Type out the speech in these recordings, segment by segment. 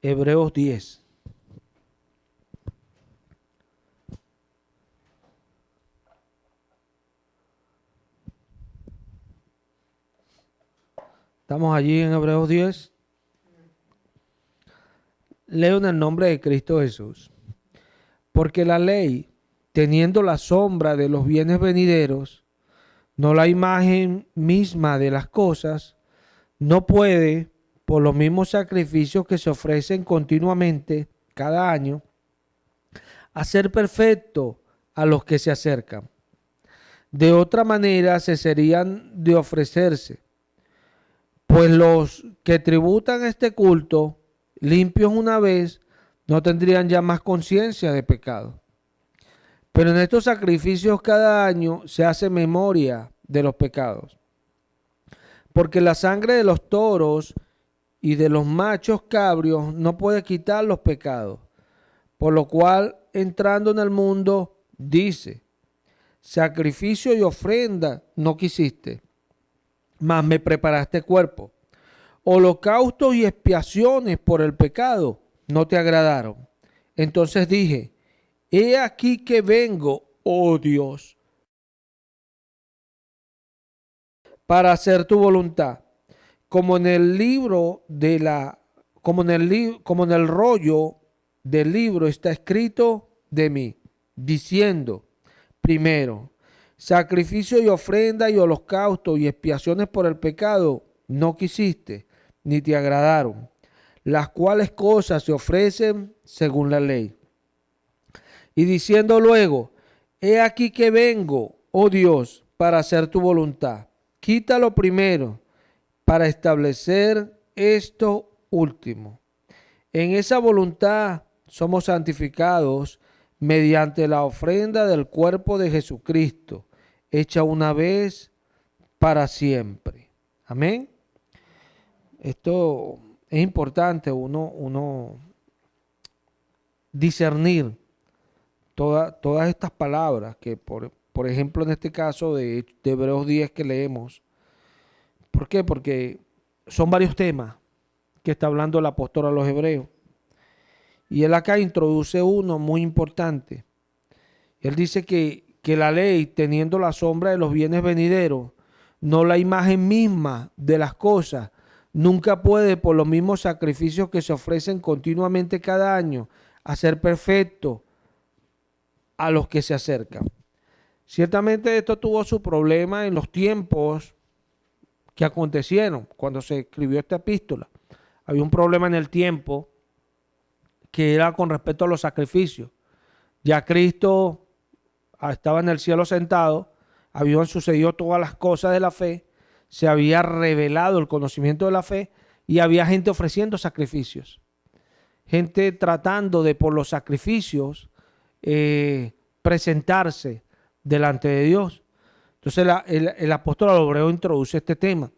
Hebreos 10. Estamos allí en Hebreos 10. Leo en el nombre de Cristo Jesús. Porque la ley, teniendo la sombra de los bienes venideros, no la imagen misma de las cosas, no puede, por los mismos sacrificios que se ofrecen continuamente cada año, hacer perfecto a los que se acercan. De otra manera cesarían de ofrecerse, pues los que tributan este culto, limpios una vez, no tendrían ya más conciencia de pecado. Pero en estos sacrificios cada año se hace memoria de los pecados. Porque la sangre de los toros y de los machos cabrios no puede quitar los pecados. Por lo cual, entrando en el mundo, dice: sacrificio y ofrenda no quisiste, mas me preparaste cuerpo. Holocaustos y expiaciones por el pecado no te agradaron. Entonces dije: he aquí que vengo, oh Dios, para hacer tu voluntad. Como en el libro de la, como en el rollo del libro está escrito de mí, diciendo: primero, sacrificio y ofrenda y holocausto y expiaciones por el pecado no quisiste, ni te agradaron, las cuales cosas se ofrecen según la ley. Y diciendo luego: he aquí que vengo, oh Dios, para hacer tu voluntad. Quítalo primero, para establecer esto último. En esa voluntad somos santificados mediante la ofrenda del cuerpo de Jesucristo, hecha una vez para siempre. Amén. Esto es importante, uno discernir todas estas palabras que, por ejemplo, en este caso de Hebreos 10 que leemos. ¿Por qué? Porque son varios temas que está hablando el apóstol a los hebreos. Y él acá introduce uno muy importante. Él dice que la ley, teniendo la sombra de los bienes venideros, no la imagen misma de las cosas, nunca puede, por los mismos sacrificios que se ofrecen continuamente cada año, hacer perfecto a los que se acercan. Ciertamente esto tuvo su problema en los tiempos que acontecieron cuando se escribió esta epístola. Había un problema en el tiempo que era con respecto a los sacrificios. Ya Cristo estaba en el cielo sentado, habían sucedido todas las cosas de la fe, se había revelado el conocimiento de la fe y había gente ofreciendo sacrificios. Gente tratando de, por los sacrificios, presentarse delante de Dios. Entonces el apóstol Hebreo introduce este tema,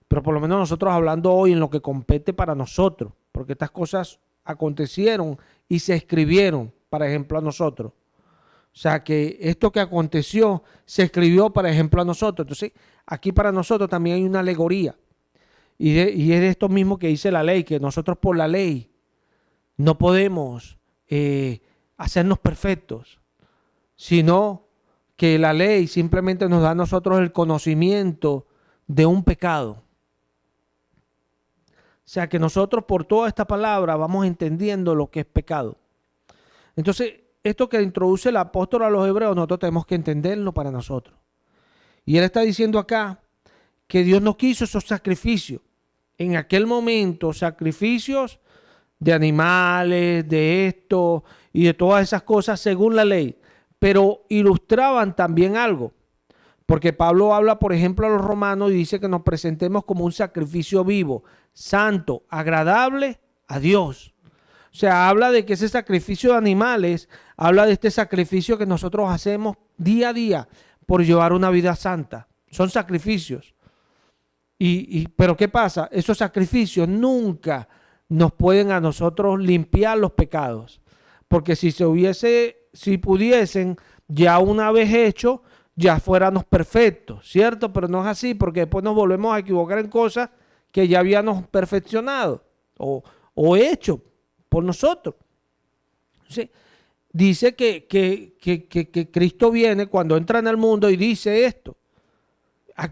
pero por lo menos nosotros hablando hoy en lo que compete para nosotros, porque estas cosas acontecieron y se escribieron, por ejemplo, a nosotros. O sea, que esto que aconteció se escribió, por ejemplo, a nosotros. Entonces, aquí para nosotros también hay una alegoría. Y es de esto mismo que dice la ley, que nosotros por la ley no podemos hacernos perfectos, sino que la ley simplemente nos da a nosotros el conocimiento de un pecado. O sea que nosotros por toda esta palabra vamos entendiendo lo que es pecado. Entonces, esto que introduce el apóstol a los hebreos, nosotros tenemos que entenderlo para nosotros. Y él está diciendo acá que Dios no quiso esos sacrificios. En aquel momento, sacrificios de animales, de esto y de todas esas cosas según la ley. Pero ilustraban también algo. Porque Pablo habla, por ejemplo, a los romanos y dice que nos presentemos como un sacrificio vivo, santo, agradable a Dios. O sea, habla de que ese sacrificio de animales, habla de este sacrificio que nosotros hacemos día a día por llevar una vida santa. Son sacrificios. Pero ¿qué pasa? Esos sacrificios nunca nos pueden a nosotros limpiar los pecados. Porque si pudiesen, ya una vez hecho, ya fuéramos perfectos, ¿cierto? Pero no es así, porque después nos volvemos a equivocar en cosas que ya habíamos perfeccionado o hecho. por nosotros. Entonces, dice que Cristo viene cuando entra en el mundo y dice esto: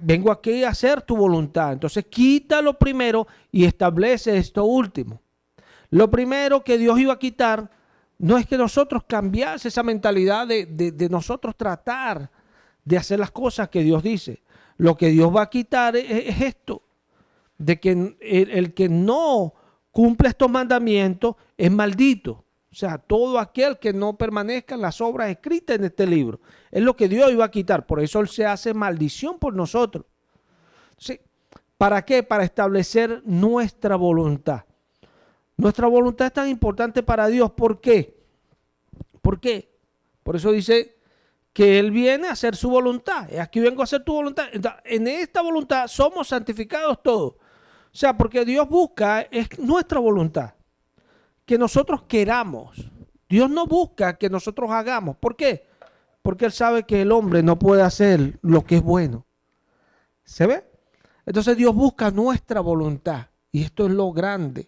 vengo aquí a hacer tu voluntad. Entonces quita lo primero y establece esto último. Lo primero que Dios iba a quitar no es que nosotros cambiase esa mentalidad de nosotros tratar de hacer las cosas que Dios dice. Lo que Dios va a quitar es esto, de que el que no cumple estos mandamientos es maldito. O sea, todo aquel que no permanezca en las obras escritas en este libro. Es lo que Dios iba a quitar. Por eso Él se hace maldición por nosotros. ¿Sí? ¿Para qué? Para establecer nuestra voluntad. Nuestra voluntad es tan importante para Dios. ¿Por qué? ¿Por qué? Por eso dice que Él viene a hacer su voluntad. Aquí vengo a hacer tu voluntad. En esta voluntad somos santificados todos. O sea, porque Dios busca es nuestra voluntad. Que nosotros queramos. Dios no busca que nosotros hagamos. ¿Por qué? Porque Él sabe que el hombre no puede hacer lo que es bueno. ¿Se ve? Entonces Dios busca nuestra voluntad. Y esto es lo grande.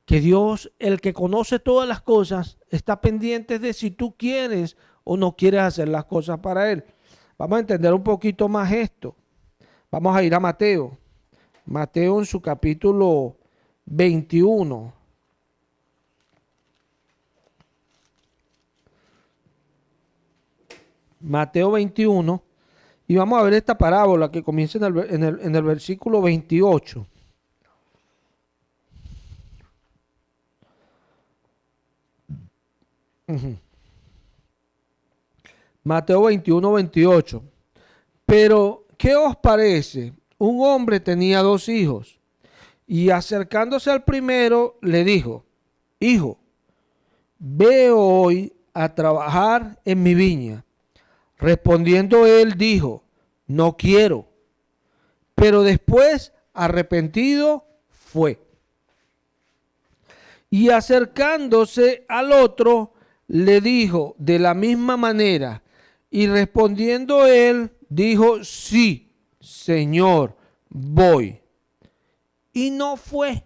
Que Dios, el que conoce todas las cosas, está pendiente de si tú quieres o no quieres hacer las cosas para Él. Vamos a entender un poquito más esto. Vamos a ir a Mateo. Mateo en su capítulo 21. Mateo 21, y vamos a ver esta parábola que comienza en el versículo 28. Mateo 21, 28. Pero, ¿qué os parece? Un hombre tenía 2 hijos, y acercándose al primero le dijo: Hijo, ve hoy a trabajar en mi viña. Respondiendo él dijo: No quiero. Pero después, arrepentido, fue. Y acercándose al otro, le dijo de la misma manera. Y respondiendo él, dijo: Sí, Señor, voy. Y no fue.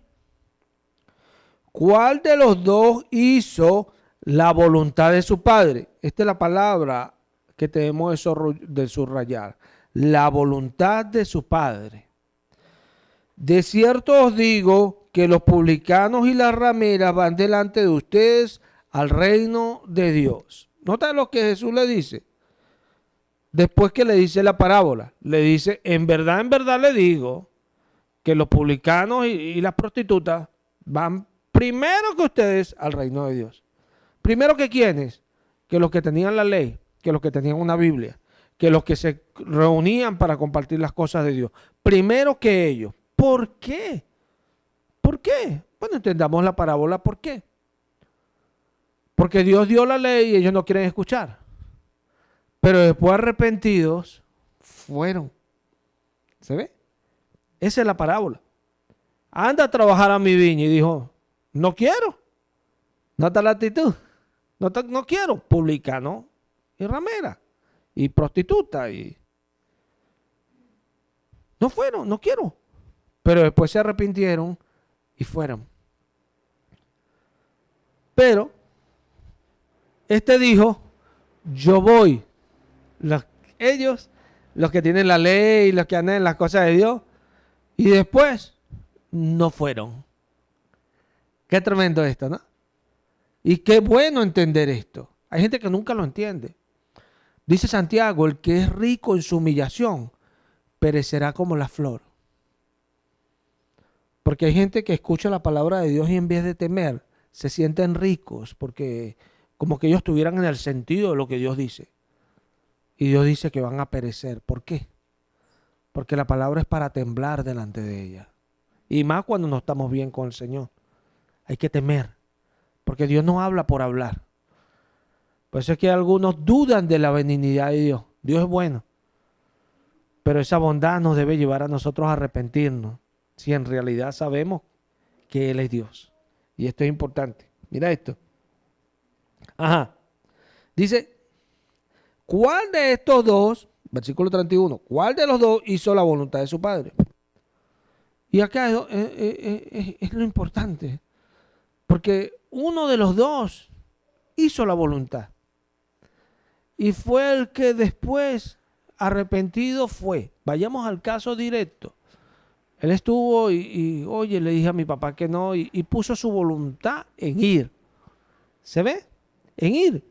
¿Cuál de los dos hizo la voluntad de su padre? Esta es la palabra que tenemos de subrayar. La voluntad de su padre. De cierto os digo que los publicanos y las rameras van delante de ustedes al reino de Dios. Nota lo que Jesús le dice. Después que le dice la parábola, le dice: en verdad le digo que los publicanos y las prostitutas van primero que ustedes al reino de Dios. Primero que quiénes, que los que tenían la ley, que los que tenían una Biblia, que los que se reunían para compartir las cosas de Dios. Primero que ellos. ¿Por qué? ¿Por qué? Bueno, entendamos la parábola. ¿Por qué? Porque Dios dio la ley y ellos no quieren escuchar. Pero después, arrepentidos, fueron. ¿Se ve? Esa es la parábola. Anda a trabajar a mi viña, y dijo: no quiero. Nota la actitud. No quiero. Publicano y ramera y prostituta, y no fueron, no quiero. Pero después se arrepintieron y fueron. Pero este dijo: yo voy. Ellos, los que tienen la ley, los que andan en las cosas de Dios, y después no fueron. Qué tremendo esto, ¿no? Y qué bueno entender esto. Hay gente que nunca lo entiende. Dice Santiago: el que es rico en su humillación perecerá como la flor. Porque hay gente que escucha la palabra de Dios y en vez de temer, se sienten ricos, porque como que ellos estuvieran en el sentido de lo que Dios dice. Y Dios dice que van a perecer. ¿Por qué? Porque la palabra es para temblar delante de ella. Y más cuando no estamos bien con el Señor. Hay que temer. Porque Dios no habla por hablar. Por eso es que algunos dudan de la benignidad de Dios. Dios es bueno. Pero esa bondad nos debe llevar a nosotros a arrepentirnos. Si en realidad sabemos que Él es Dios. Y esto es importante. Mira esto. Ajá. Dice: ¿cuál de estos dos, versículo 31, cuál de los dos hizo la voluntad de su padre? Y acá es lo importante. Porque uno de los dos hizo la voluntad. Y fue el que después arrepentido fue. Vayamos al caso directo. Él estuvo oye, le dije a mi papá que no y puso su voluntad en ir. ¿Se ve? En ir.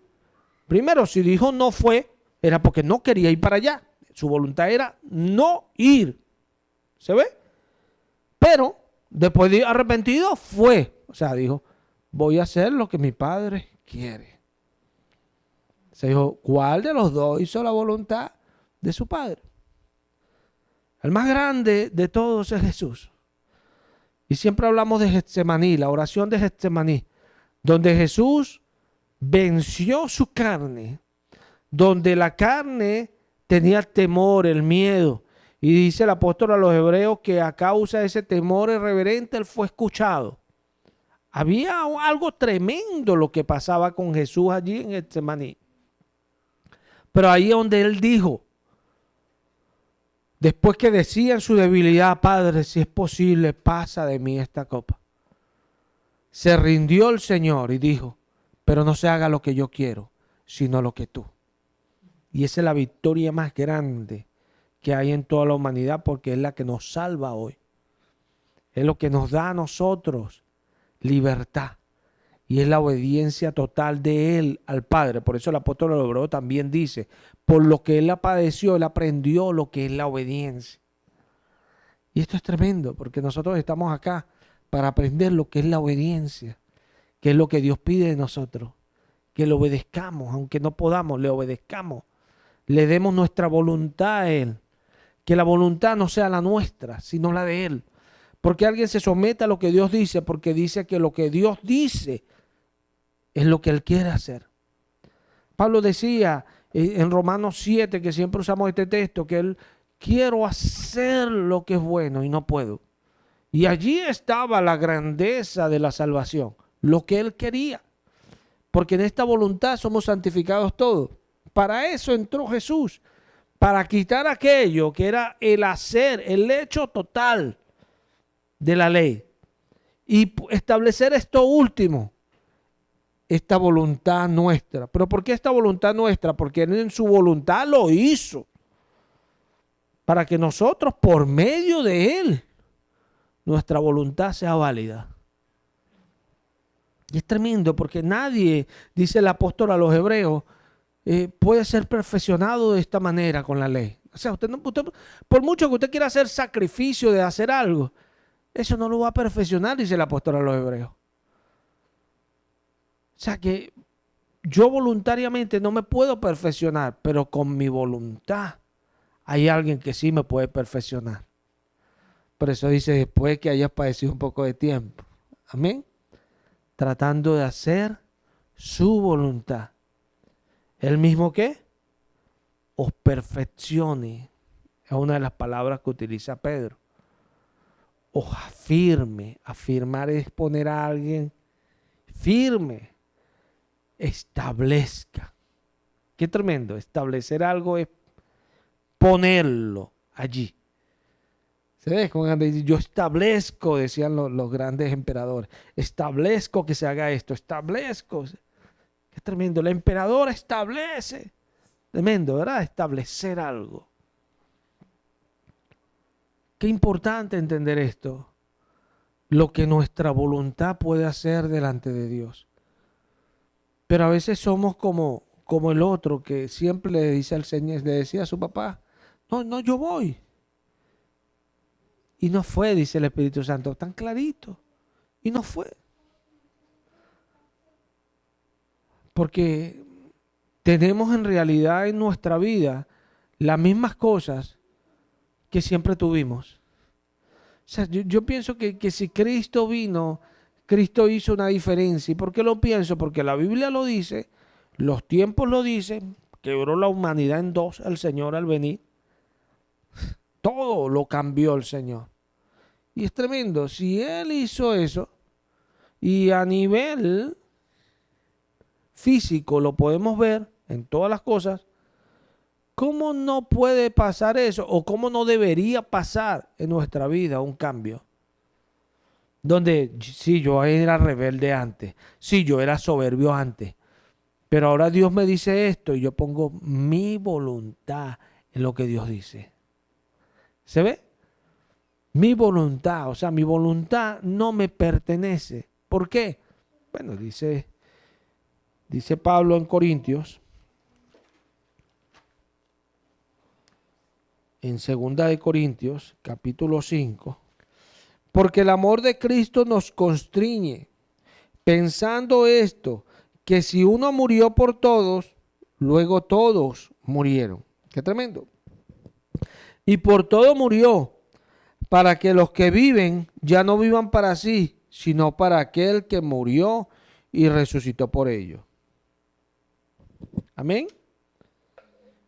Primero, si dijo no fue, era porque no quería ir para allá. Su voluntad era no ir. ¿Se ve? Pero después de arrepentido fue. O sea, dijo, voy a hacer lo que mi padre quiere. Se dijo, ¿cuál de los dos hizo la voluntad de su padre? El más grande de todos es Jesús. Y siempre hablamos de Getsemaní, la oración de Getsemaní, donde Jesús venció su carne, donde la carne tenía temor, el miedo. Y dice el apóstol a los hebreos que a causa de ese temor irreverente él fue escuchado. Había algo tremendo lo que pasaba con Jesús allí en Getsemaní. Pero ahí es donde él dijo, después que decía en su debilidad, Padre, si es posible, pasa de mí esta copa. Se rindió el Señor y dijo, pero no se haga lo que yo quiero, sino lo que tú. Y esa es la victoria más grande que hay en toda la humanidad, porque es la que nos salva hoy. Es lo que nos da a nosotros libertad. Y es la obediencia total de Él al Padre. Por eso el apóstol Hebreo también dice, por lo que Él la padeció, Él aprendió lo que es la obediencia. Y esto es tremendo, porque nosotros estamos acá para aprender lo que es la obediencia, que es lo que Dios pide de nosotros. Que le obedezcamos, aunque no podamos, le obedezcamos. Le demos nuestra voluntad a Él. Que la voluntad no sea la nuestra, sino la de Él. Porque alguien se someta a lo que Dios dice, porque dice que lo que Dios dice es lo que Él quiere hacer. Pablo decía en Romanos 7, que siempre usamos este texto, que Él quiero hacer lo que es bueno y no puedo. Y allí estaba la grandeza de la salvación, lo que Él quería. Porque en esta voluntad somos santificados todos. Para eso entró Jesús, para quitar aquello que era el hacer, el hecho total de la ley. Y establecer esto último, esta voluntad nuestra. ¿Pero por qué esta voluntad nuestra? Porque Él en su voluntad lo hizo. Para que nosotros, por medio de Él, nuestra voluntad sea válida. Y es tremendo porque nadie, dice el apóstol a los hebreos, puede ser perfeccionado de esta manera con la ley. O sea, usted, por mucho que usted quiera hacer sacrificio de hacer algo, eso no lo va a perfeccionar, dice el apóstol a los hebreos. O sea que yo voluntariamente no me puedo perfeccionar, pero con mi voluntad hay alguien que sí me puede perfeccionar. Por eso dice, después que hayas padecido un poco de tiempo. Amén. Tratando de hacer su voluntad. ¿El mismo qué? Os perfeccione. Es una de las palabras que utiliza Pedro. Os afirme. Afirmar es poner a alguien firme. Establezca. Qué tremendo. Establecer algo es ponerlo allí. ¿Se ve? Yo establezco, decían los grandes emperadores. Establezco que se haga esto. Establezco. Qué tremendo. El emperador establece. Tremendo, ¿verdad? Establecer algo. Qué importante entender esto. Lo que nuestra voluntad puede hacer delante de Dios. Pero a veces somos como el otro que siempre le dice al Señor, le decía a su papá, no, yo voy. Y no fue, dice el Espíritu Santo, tan clarito. Y no fue. Porque tenemos en realidad en nuestra vida las mismas cosas que siempre tuvimos. O sea, yo pienso que si Cristo vino, Cristo hizo una diferencia. ¿Y por qué lo pienso? Porque la Biblia lo dice, los tiempos lo dicen, quebró la humanidad en dos el Señor al venir. Todo lo cambió el Señor. Y es tremendo. Si Él hizo eso, y a nivel físico lo podemos ver en todas las cosas, ¿cómo no puede pasar eso? ¿O cómo no debería pasar en nuestra vida un cambio? donde sí, yo era rebelde antes, sí, yo era soberbio antes, pero ahora Dios me dice esto y yo pongo mi voluntad en lo que Dios dice. ¿Se ve? Mi voluntad, o sea, mi voluntad no me pertenece. ¿Por qué? Bueno, dice Pablo en Corintios, en 2 capítulo 5, porque el amor de Cristo nos constriñe, pensando esto, que si uno murió por todos, luego todos murieron. Qué tremendo. Y por todo murió, para que los que viven ya no vivan para sí, sino para aquel que murió y resucitó por ellos. Amén.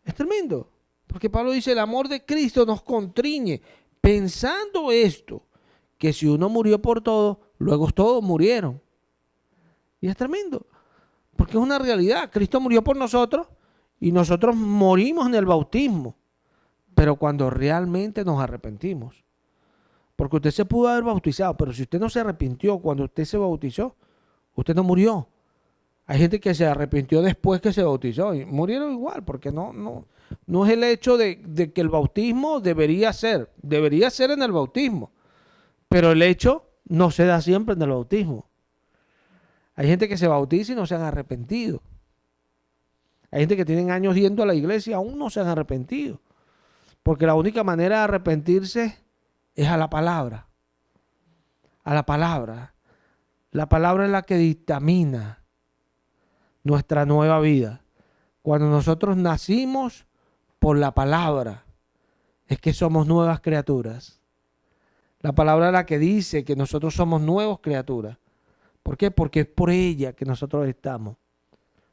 Es tremendo, porque Pablo dice, el amor de Cristo nos constriñe, pensando esto, que si uno murió por todo, luego todos murieron. Y es tremendo, porque es una realidad. Cristo murió por nosotros y nosotros morimos en el bautismo, pero cuando realmente nos arrepentimos. Porque usted se pudo haber bautizado, pero si usted no se arrepintió cuando usted se bautizó, usted no murió. Hay gente que se arrepintió después que se bautizó y murieron igual, porque no es el hecho de que el bautismo debería ser en el bautismo, pero el hecho no se da siempre en el bautismo. Hay gente que se bautiza y no se han arrepentido. Hay gente que tienen años yendo a la iglesia y aún no se han arrepentido, porque la única manera de arrepentirse es a la palabra. A la palabra. La palabra es la que dictamina nuestra nueva vida. Cuando nosotros nacimos por la palabra, es que somos nuevas criaturas. La palabra es la que dice que nosotros somos nuevas criaturas. ¿Por qué? Porque es por ella que nosotros estamos.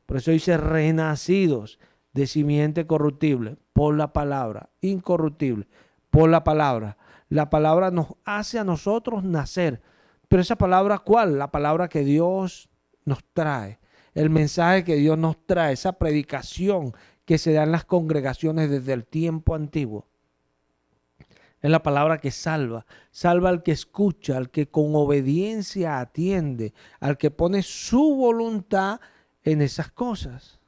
Por eso dice renacidos de simiente corruptible, por la palabra, incorruptible, por la palabra. La palabra nos hace a nosotros nacer. Pero esa palabra, ¿cuál? La palabra que Dios nos trae. El mensaje que Dios nos trae, esa predicación que se da en las congregaciones desde el tiempo antiguo. Es la palabra que salva. Salva al que escucha, al que con obediencia atiende, al que pone su voluntad en esas cosas.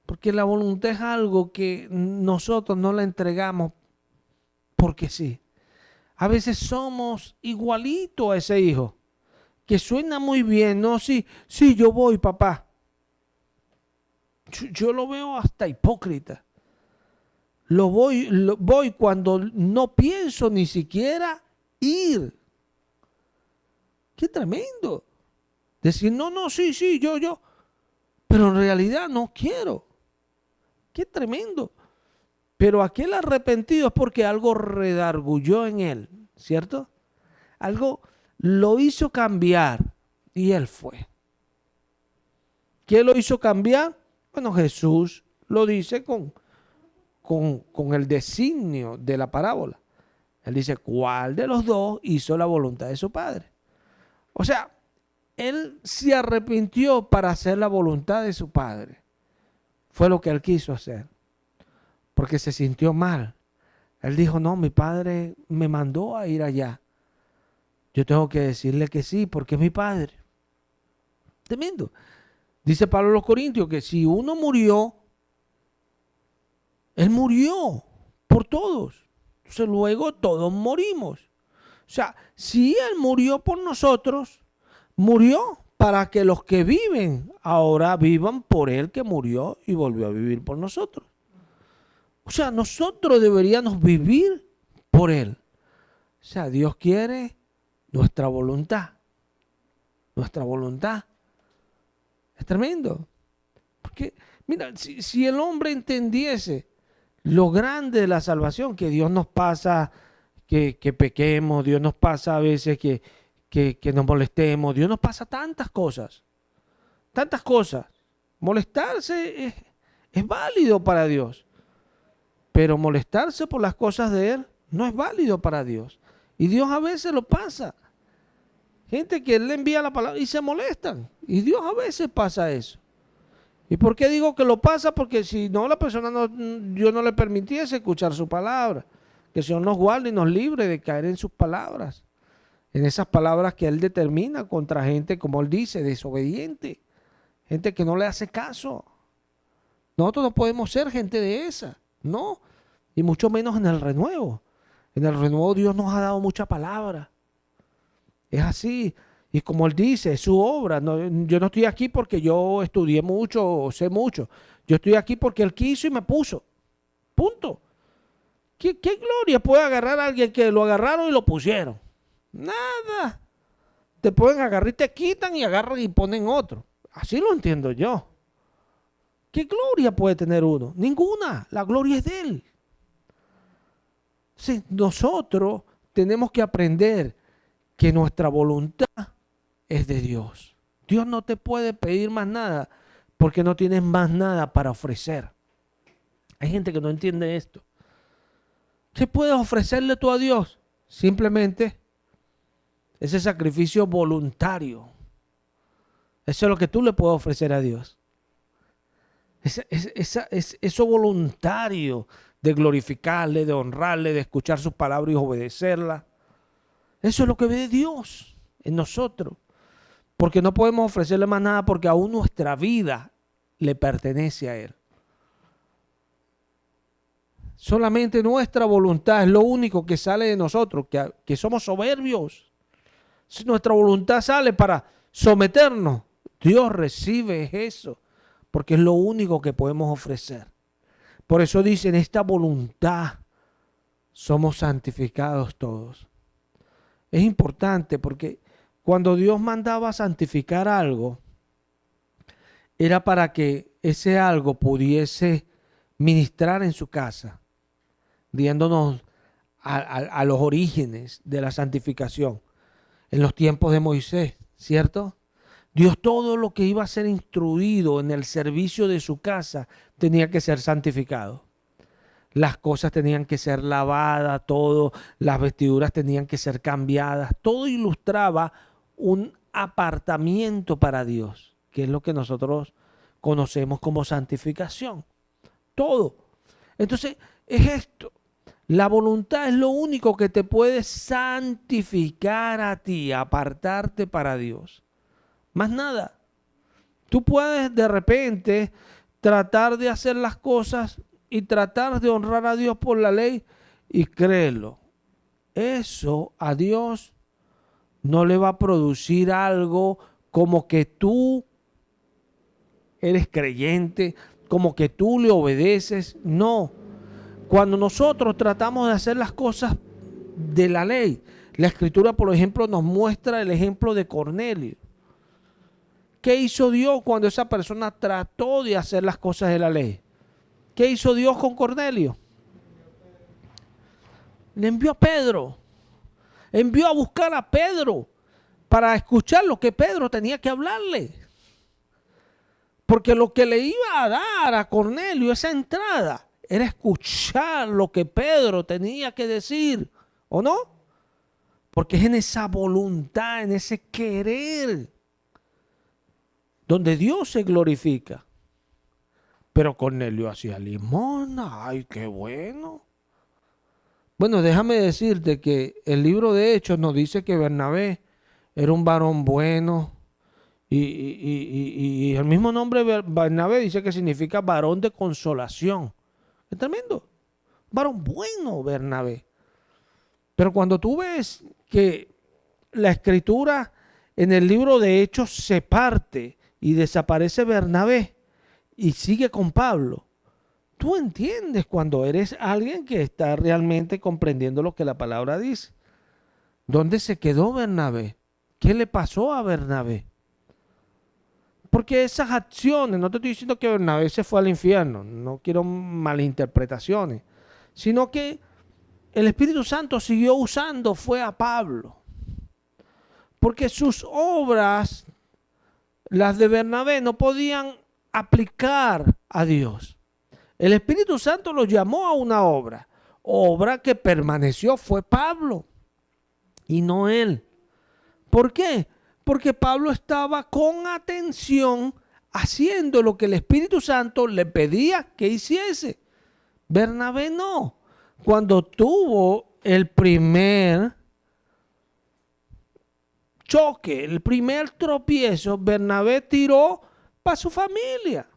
Porque la voluntad es algo que nosotros no la entregamos porque sí. A veces somos igualito a ese hijo, que suena muy bien, ¿no? Sí, yo voy, papá. Yo lo veo hasta hipócrita. Voy cuando no pienso ni siquiera ir. Qué tremendo. Decir, no, sí, yo. Pero en realidad no quiero. Qué tremendo. Pero aquel arrepentido es porque algo redargulló en él, ¿cierto? Algo lo hizo cambiar y él fue. ¿Qué lo hizo cambiar? Bueno, Jesús lo dice con el designio de la parábola. Él dice, ¿cuál de los dos hizo la voluntad de su padre? O sea, él se arrepintió para hacer la voluntad de su padre. Fue lo que él quiso hacer. Porque se sintió mal. Él dijo, no, mi padre me mandó a ir allá. Yo tengo que decirle que sí, porque es mi padre. Tremendo. Dice Pablo a los Corintios que si uno murió, él murió por todos. Entonces luego todos morimos. O sea, si él murió por nosotros, murió para que los que viven ahora vivan por él que murió y volvió a vivir por nosotros. O sea, nosotros deberíamos vivir por él. O sea, Dios quiere nuestra voluntad. Nuestra voluntad. Es tremendo. Porque, mira, si el hombre entendiese lo grande de la salvación, que Dios nos pasa, que pequemos, Dios nos pasa a veces que nos molestemos, Dios nos pasa tantas cosas. Tantas cosas. Molestarse es válido para Dios. Pero molestarse por las cosas de Él no es válido para Dios. Y Dios a veces lo pasa. Gente que Él le envía la palabra y se molestan. Y Dios a veces pasa eso. ¿Y por qué digo que lo pasa? Porque si no, la persona Dios no le permitiese escuchar su palabra. Que el Señor nos guarde y nos libre de caer en sus palabras. en esas palabras que él determina contra gente, como él dice, desobediente, gente que no le hace caso. Nosotros no podemos ser gente de esa, no, y mucho menos en el renuevo. En el renuevo Dios nos ha dado mucha palabra. Es así. Y como él dice, es su obra. No, yo no estoy aquí porque yo estudié mucho o sé mucho. Yo estoy aquí porque él quiso y me puso. Punto. ¿Qué gloria puede agarrar a alguien que lo agarraron y lo pusieron? Nada. Te pueden agarrar y te quitan y agarran y ponen otro. Así lo entiendo yo. ¿Qué gloria puede tener uno? Ninguna. La gloria es de él. Sí, nosotros tenemos que aprender que nuestra voluntad es de Dios. Dios no te puede pedir más nada porque no tienes más nada para ofrecer. Hay gente que no entiende esto. ¿Qué puedes ofrecerle tú a Dios? Simplemente ese sacrificio voluntario. Eso es lo que tú le puedes ofrecer a Dios. Eso voluntario de glorificarle, de honrarle, de escuchar sus palabras y obedecerla. Eso es lo que ve Dios en nosotros. Porque no podemos ofrecerle más nada porque aún nuestra vida le pertenece a Él. Solamente nuestra voluntad es lo único que sale de nosotros, que somos soberbios. Si nuestra voluntad sale para someternos, Dios recibe eso, porque es lo único que podemos ofrecer. Por eso dicen, esta voluntad somos santificados todos. Es importante porque cuando Dios mandaba santificar algo, era para que ese algo pudiese ministrar en su casa, diéndonos a los orígenes de la santificación en los tiempos de Moisés, ¿cierto? Dios todo lo que iba a ser instruido en el servicio de su casa tenía que ser santificado. Las cosas tenían que ser lavadas, todo, las vestiduras tenían que ser cambiadas, todo ilustraba un apartamiento para Dios, que es lo que nosotros conocemos como santificación. Todo. Entonces, es esto. La voluntad es lo único que te puede santificar a ti, apartarte para Dios. Más nada. Tú puedes de repente tratar de hacer las cosas y tratar de honrar a Dios por la ley y créelo. Eso a Dios no le va a producir algo como que tú eres creyente, como que tú le obedeces. No. Cuando nosotros tratamos de hacer las cosas de la ley, la Escritura, por ejemplo, nos muestra el ejemplo de Cornelio. ¿Qué hizo Dios cuando esa persona trató de hacer las cosas de la ley? ¿Qué hizo Dios con Cornelio? Le envió a Pedro. Envió a buscar a Pedro para escuchar lo que Pedro tenía que hablarle. Porque lo que le iba a dar a Cornelio, esa entrada, era escuchar lo que Pedro tenía que decir, ¿o no? Porque es en esa voluntad, en ese querer, donde Dios se glorifica. Pero Cornelio hacía limosna, ¡ay, qué bueno! Bueno, déjame decirte que el libro de Hechos nos dice que Bernabé era un varón bueno, y el mismo nombre Bernabé dice que significa varón de consolación. Es tremendo. Varón bueno, Bernabé. Pero cuando tú ves que la escritura en el libro de Hechos se parte y desaparece Bernabé y sigue con Pablo, tú entiendes cuando eres alguien que está realmente comprendiendo lo que la palabra dice. ¿Dónde se quedó Bernabé? ¿Qué le pasó a Bernabé? Porque esas acciones, no te estoy diciendo que Bernabé se fue al infierno, no quiero malinterpretaciones, sino que el Espíritu Santo siguió usando, fue a Pablo. Porque sus obras, las de Bernabé, no podían aplicar a Dios. El Espíritu Santo lo llamó a una obra que permaneció fue Pablo y no él. ¿Por qué? Porque Pablo estaba con atención haciendo lo que el Espíritu Santo le pedía que hiciese. Bernabé no. Cuando tuvo el primer choque, el primer tropiezo, Bernabé tiró para su familia.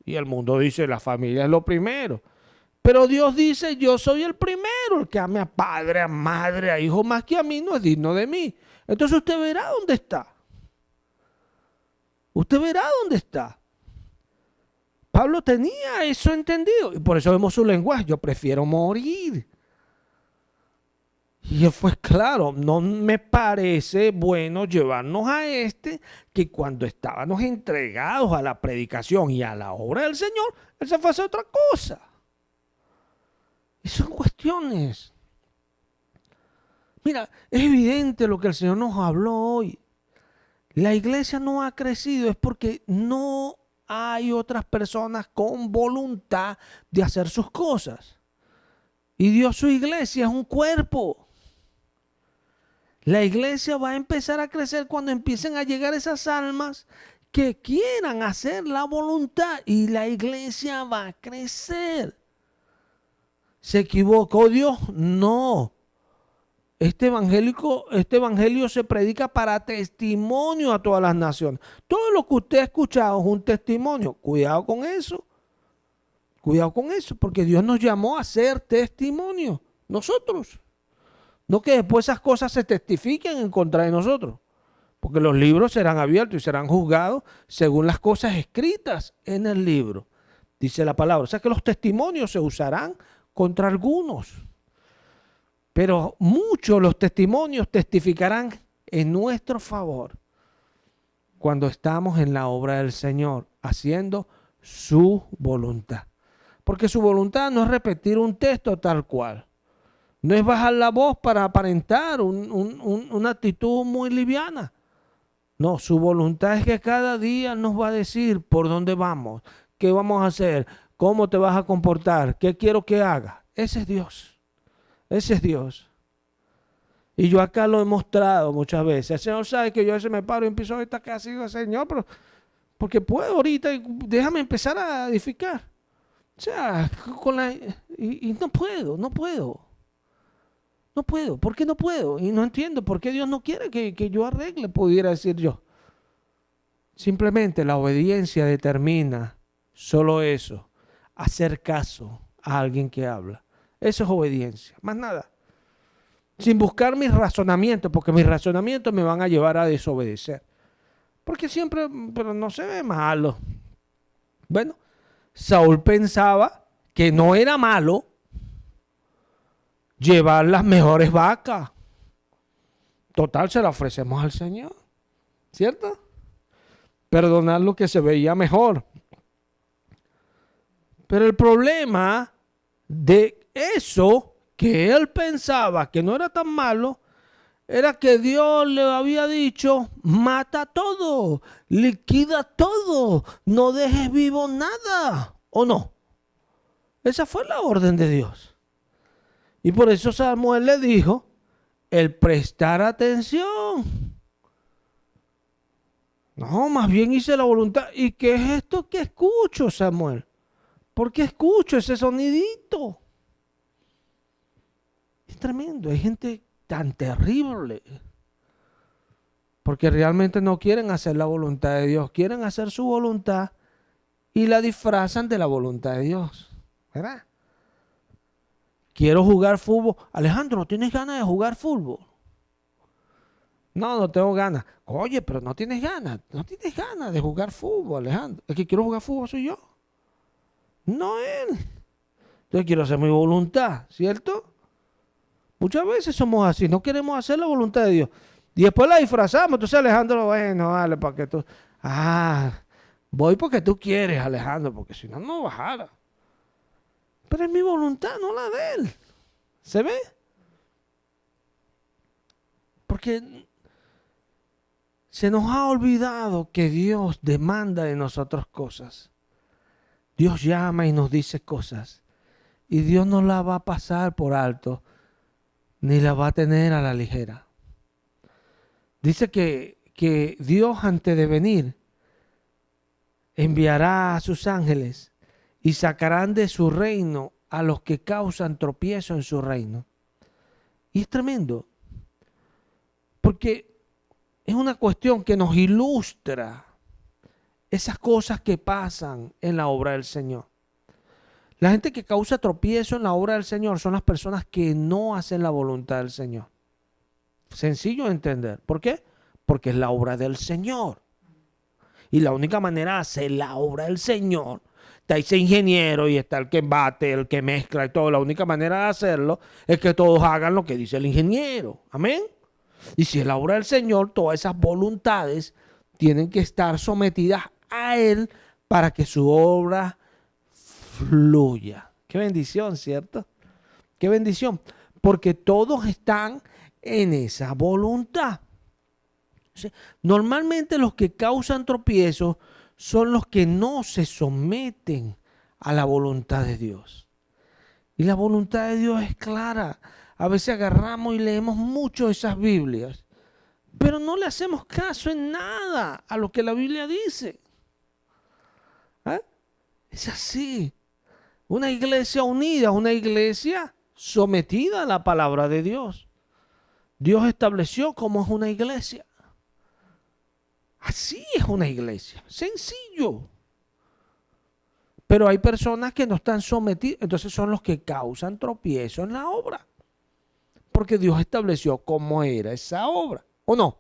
Y el mundo dice, la familia es lo primero. Pero Dios dice, yo soy el primero, el que ame a padre, a madre, a hijo más que a mí, no es digno de mí. Entonces usted verá dónde está. Usted verá dónde está. Pablo tenía eso entendido. Y por eso vemos su lenguaje. Yo prefiero morir. Y él fue claro, no me parece bueno llevarnos a que cuando estábamos entregados a la predicación y a la obra del Señor, él se fue a hacer otra cosa. Y son cuestiones. Mira, es evidente lo que el Señor nos habló hoy. La iglesia no ha crecido es porque no hay otras personas con voluntad de hacer sus cosas. Y Dios, su iglesia es un cuerpo. La iglesia va a empezar a crecer cuando empiecen a llegar esas almas que quieran hacer la voluntad y la iglesia va a crecer. ¿Se equivocó Dios? No. Este evangelio se predica para testimonio a todas las naciones. Todo lo que usted ha escuchado es un testimonio. Cuidado con eso. Cuidado con eso, porque Dios nos llamó a ser testimonio. Nosotros. No que después esas cosas se testifiquen en contra de nosotros. Porque los libros serán abiertos y serán juzgados según las cosas escritas en el libro. Dice la palabra. O sea que los testimonios se usarán contra algunos. Pero muchos los testimonios testificarán en nuestro favor cuando estamos en la obra del Señor, haciendo su voluntad. Porque su voluntad no es repetir un texto tal cual. No es bajar la voz para aparentar una actitud muy liviana. No, su voluntad es que cada día nos va a decir por dónde vamos, qué vamos a hacer, cómo te vas a comportar, qué quiero que hagas. Ese es Dios. Ese es Dios. Y yo acá lo he mostrado muchas veces. El Señor sabe que yo a veces me paro y empiezo esta casa y digo, Señor, pero porque puedo ahorita, déjame empezar a edificar. O sea, y no puedo. No puedo. ¿Por qué no puedo? Y no entiendo por qué Dios no quiere que yo arregle, pudiera decir yo. Simplemente la obediencia determina solo eso, hacer caso a alguien que habla. Eso es obediencia, más nada. Sin buscar mis razonamientos, porque mis razonamientos me van a llevar a desobedecer. Porque siempre, pero no se ve malo. Bueno, Saúl pensaba que no era malo llevar las mejores vacas. Total, se la ofrecemos al Señor, ¿cierto? Perdonar lo que se veía mejor. Pero el problema de eso que él pensaba que no era tan malo, era que Dios le había dicho, mata todo, liquida todo, no dejes vivo nada, ¿o no? Esa fue la orden de Dios. Y por eso Samuel le dijo, el prestar atención. No, más bien hice la voluntad. ¿Y qué es esto que escucho, Samuel? ¿Por qué escucho ese sonidito? Es tremendo, hay gente tan terrible. Porque realmente no quieren hacer la voluntad de Dios, quieren hacer su voluntad y la disfrazan de la voluntad de Dios. ¿Verdad? Quiero jugar fútbol. Alejandro, ¿no tienes ganas de jugar fútbol? No, no tengo ganas. Oye, pero no tienes ganas. No tienes ganas de jugar fútbol, Alejandro. El que quiero jugar fútbol soy yo. No él. Yo quiero hacer mi voluntad, ¿cierto? Muchas veces somos así, no queremos hacer la voluntad de Dios. Y después la disfrazamos. Entonces Alejandro, bueno, vale, para que tú... voy porque tú quieres, Alejandro, porque si no, no bajara. Pero es mi voluntad, no la de él. ¿Se ve? Porque se nos ha olvidado que Dios demanda de nosotros cosas. Dios llama y nos dice cosas. Y Dios no la va a pasar por alto, ni la va a tener a la ligera. Dice que Dios, antes de venir, enviará a sus ángeles y sacarán de su reino a los que causan tropiezo en su reino. Y es tremendo, porque es una cuestión que nos ilustra esas cosas que pasan en la obra del Señor. La gente que causa tropiezo en la obra del Señor son las personas que no hacen la voluntad del Señor. Sencillo de entender. ¿Por qué? Porque es la obra del Señor. Y la única manera de hacer la obra del Señor, está ese ingeniero y está el que bate, el que mezcla y todo. La única manera de hacerlo es que todos hagan lo que dice el ingeniero. Amén. Y si es la obra del Señor, todas esas voluntades tienen que estar sometidas a Él para que su obra fluya. Qué bendición, ¿cierto? Qué bendición. Porque todos están en esa voluntad. Normalmente los que causan tropiezos son los que no se someten a la voluntad de Dios. Y la voluntad de Dios es clara. A veces agarramos y leemos mucho esas Biblias, pero no le hacemos caso en nada a lo que la Biblia dice. ¿Eh? Es así. Una iglesia unida, una iglesia sometida a la palabra de Dios. Dios estableció cómo es una iglesia. Así es una iglesia, sencillo. Pero hay personas que no están sometidas, entonces son los que causan tropiezo en la obra. Porque Dios estableció cómo era esa obra, ¿o no?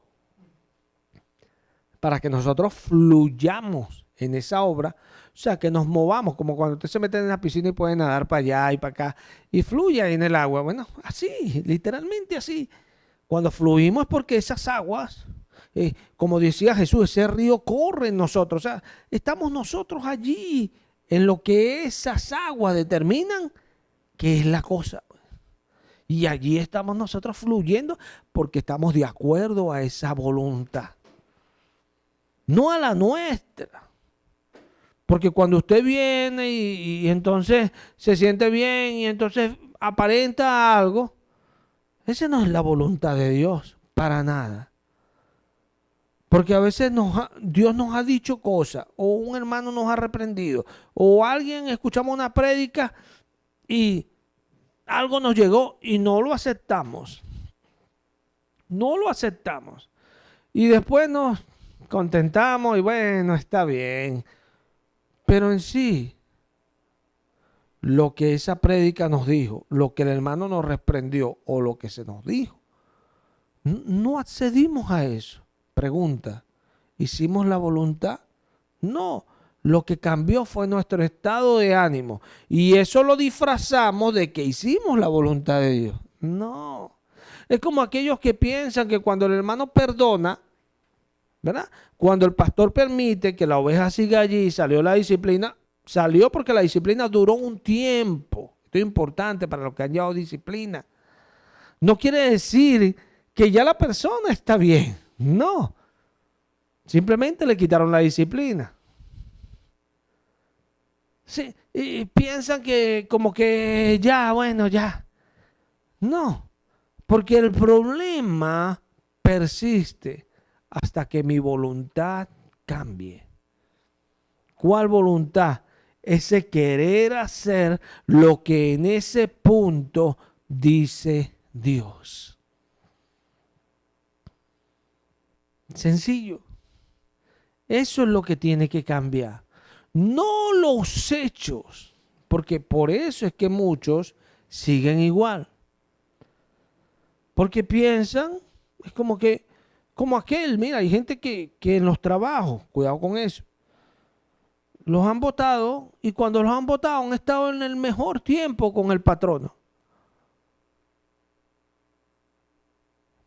Para que nosotros fluyamos en esa obra, o sea, que nos movamos, como cuando usted se mete en la piscina y puede nadar para allá y para acá, y fluye ahí en el agua. Bueno, así, literalmente así. Cuando fluimos es porque esas aguas, como decía Jesús, ese río corre en nosotros. O sea, estamos nosotros allí en lo que esas aguas determinan que es la cosa. Y allí estamos nosotros fluyendo porque estamos de acuerdo a esa voluntad. No a la nuestra. Porque cuando usted viene y entonces se siente bien y entonces aparenta algo, esa no es la voluntad de Dios, para nada. Porque a veces Dios nos ha dicho cosas, o un hermano nos ha reprendido, o alguien escuchamos una prédica y algo nos llegó y no lo aceptamos. No lo aceptamos. Y después nos contentamos y bueno, está bien. Pero en sí, lo que esa prédica nos dijo, lo que el hermano nos reprendió o lo que se nos dijo, no accedimos a eso. Pregunta, ¿hicimos la voluntad? No, lo que cambió fue nuestro estado de ánimo. Y eso lo disfrazamos de que hicimos la voluntad de Dios. No, es como aquellos que piensan que cuando el hermano perdona, ¿verdad? Cuando el pastor permite que la oveja siga allí y salió la disciplina, salió porque la disciplina duró un tiempo. Esto es importante para los que han llevado disciplina. No quiere decir que ya la persona está bien. No. Simplemente le quitaron la disciplina. Sí, y piensan que como que ya, bueno, ya. No. Porque el problema persiste hasta que mi voluntad cambie. ¿Cuál voluntad? Ese querer hacer lo que en ese punto dice Dios. Sencillo. Eso es lo que tiene que cambiar. No los hechos. Porque por eso es que muchos siguen igual. Porque piensan, es como que, como aquel, mira, hay gente que en los trabajos, cuidado con eso, los han votado y cuando los han votado han estado en el mejor tiempo con el patrono.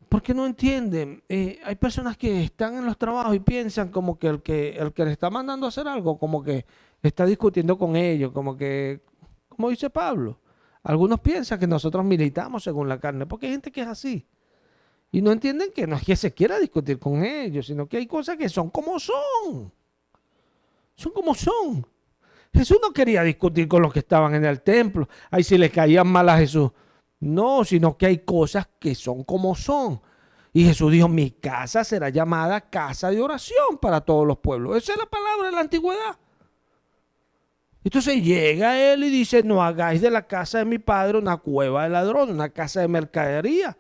Porque no entienden. Hay personas que están en los trabajos y piensan como que el que le está mandando a hacer algo, como que está discutiendo con ellos, como que, como dice Pablo, algunos piensan que nosotros militamos según la carne, porque hay gente que es así. Y no entienden que no es que se quiera discutir con ellos, sino que hay cosas que son como son. Son como son. Jesús no quería discutir con los que estaban en el templo. Ahí si le caían mal a Jesús. No, sino que hay cosas que son como son. Y Jesús dijo, mi casa será llamada casa de oración para todos los pueblos. Esa es la palabra de la antigüedad. Entonces llega él y dice, no hagáis de la casa de mi padre una cueva de ladrón, una casa de mercadería.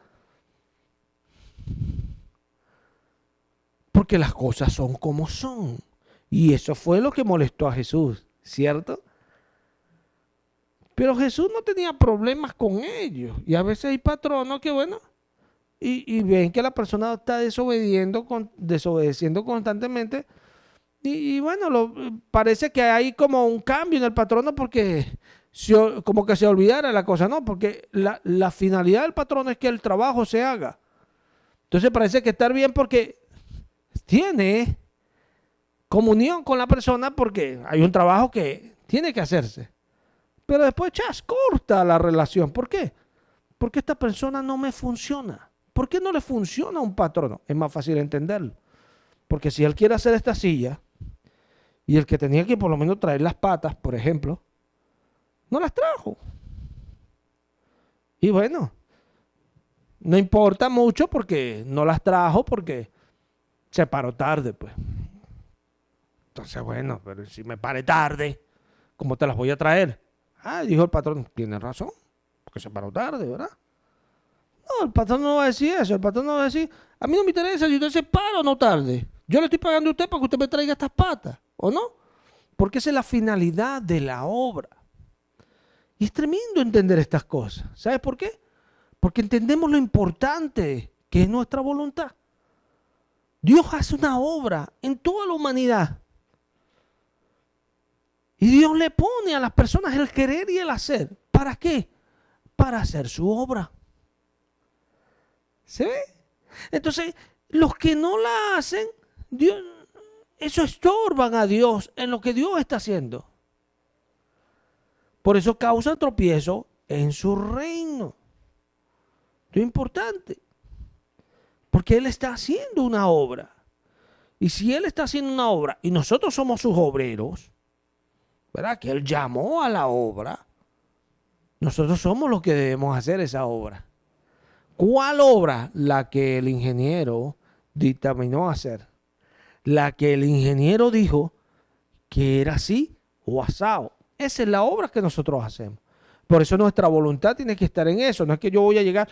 porque las cosas son como son. Y eso fue lo que molestó a Jesús, ¿cierto? Pero Jesús no tenía problemas con ellos. Y a veces hay patronos que, bueno, y ven que la persona está desobedeciendo constantemente. Y bueno, parece que hay como un cambio en el patrono porque como que se olvidara la cosa, ¿no? Porque la finalidad del patrono es que el trabajo se haga. Entonces parece que estar bien porque tiene comunión con la persona porque hay un trabajo que tiene que hacerse. Pero después, corta la relación. ¿Por qué? Porque esta persona no me funciona. ¿Por qué no le funciona a un patrono? Es más fácil entenderlo. Porque si él quiere hacer esta silla y el que tenía que por lo menos traer las patas, por ejemplo, no las trajo. Y bueno, no importa mucho porque no las trajo porque se paró tarde, pues. Entonces, bueno, pero si me pare tarde, ¿cómo te las voy a traer? Ah, dijo el patrón, tiene razón, porque se paró tarde, ¿verdad? No, el patrón no va a decir eso, el patrón no va a decir, a mí no me interesa si usted se para o no tarde. Yo le estoy pagando a usted para que usted me traiga estas patas, ¿o no? Porque esa es la finalidad de la obra. Y es tremendo entender estas cosas. ¿Sabes por qué? Porque entendemos lo importante que es nuestra voluntad. Dios hace una obra en toda la humanidad. Y Dios le pone a las personas el querer y el hacer. ¿Para qué? Para hacer su obra. ¿Se ve? Entonces, los que no la hacen, Dios, eso estorban a Dios en lo que Dios está haciendo. Por eso causa tropiezo en su reino. Esto es importante. Porque Él está haciendo una obra. Y si Él está haciendo una obra y nosotros somos sus obreros, ¿verdad? Que Él llamó a la obra, nosotros somos los que debemos hacer esa obra. ¿Cuál obra? La que el ingeniero dictaminó hacer. La que el ingeniero dijo que era así o asado. Esa es la obra que nosotros hacemos. Por eso nuestra voluntad tiene que estar en eso. No es que yo voy a llegar,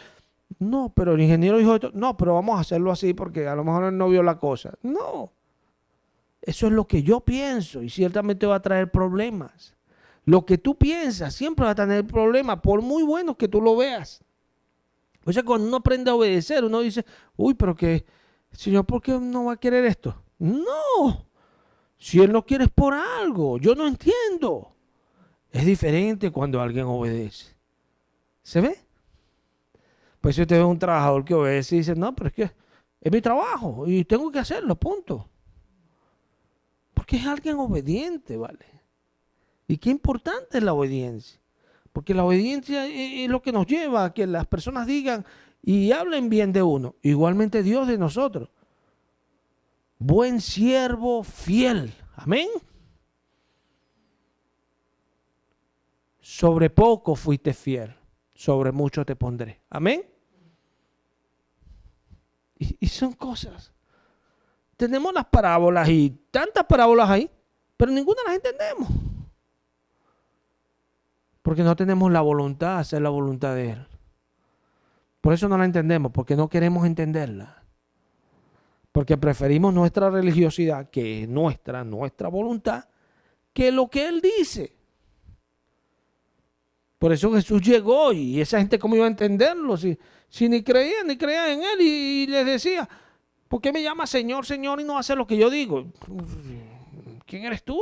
no, pero el ingeniero dijo esto, no, pero vamos a hacerlo así porque a lo mejor él no vio la cosa. No, eso es lo que yo pienso y ciertamente va a traer problemas. Lo que tú piensas siempre va a tener problemas, por muy bueno que tú lo veas. O sea, cuando uno aprende a obedecer, uno dice, uy, pero que, Señor, ¿por qué no va a querer esto? No, si Él no quiere es por algo, yo no entiendo. Es diferente cuando alguien obedece. ¿Se ve? Pues si usted ve un trabajador que obedece y dice, no, pero es que es mi trabajo y tengo que hacerlo, punto. Porque es alguien obediente, ¿vale? Y qué importante es la obediencia. Porque la obediencia es lo que nos lleva a que las personas digan y hablen bien de uno. Igualmente Dios de nosotros. Buen siervo fiel. Amén. Sobre poco fuiste fiel, sobre mucho te pondré. Amén. Y son cosas. Tenemos las parábolas y tantas parábolas ahí, pero ninguna las entendemos. Porque no tenemos la voluntad de hacer la voluntad de Él. Por eso no la entendemos, porque no queremos entenderla. Porque preferimos nuestra religiosidad, que es nuestra voluntad, que lo que Él dice. Por eso Jesús llegó y esa gente cómo iba a entenderlo si ni creían en Él y les decía, ¿por qué me llamas Señor, Señor y no hace lo que yo digo? ¿Quién eres tú?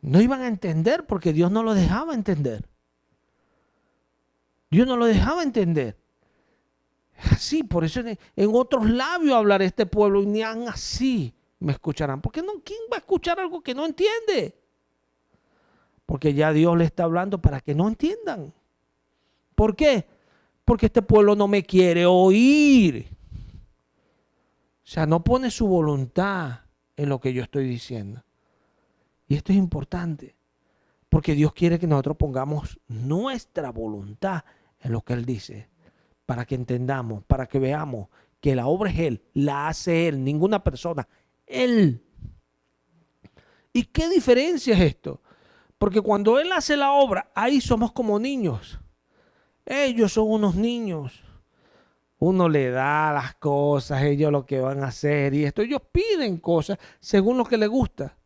No iban a entender porque Dios no lo dejaba entender. Dios no lo dejaba entender. Así, por eso en otros labios hablaré este pueblo y ni así me escucharán. Porque no, ¿quién va a escuchar algo que no entiende? Porque ya Dios le está hablando para que no entiendan. ¿Por qué? Porque este pueblo no me quiere oír. O sea, no pone su voluntad en lo que yo estoy diciendo. Y esto es importante. Porque Dios quiere que nosotros pongamos nuestra voluntad en lo que Él dice. Para que entendamos, para que veamos que la obra es Él, la hace Él, ninguna persona. Él. ¿Y qué diferencia es esto? Porque cuando Él hace la obra, ahí somos como niños. Ellos son unos niños. Uno le da las cosas, ellos lo que van a hacer y esto. Ellos piden cosas según lo que les gusta.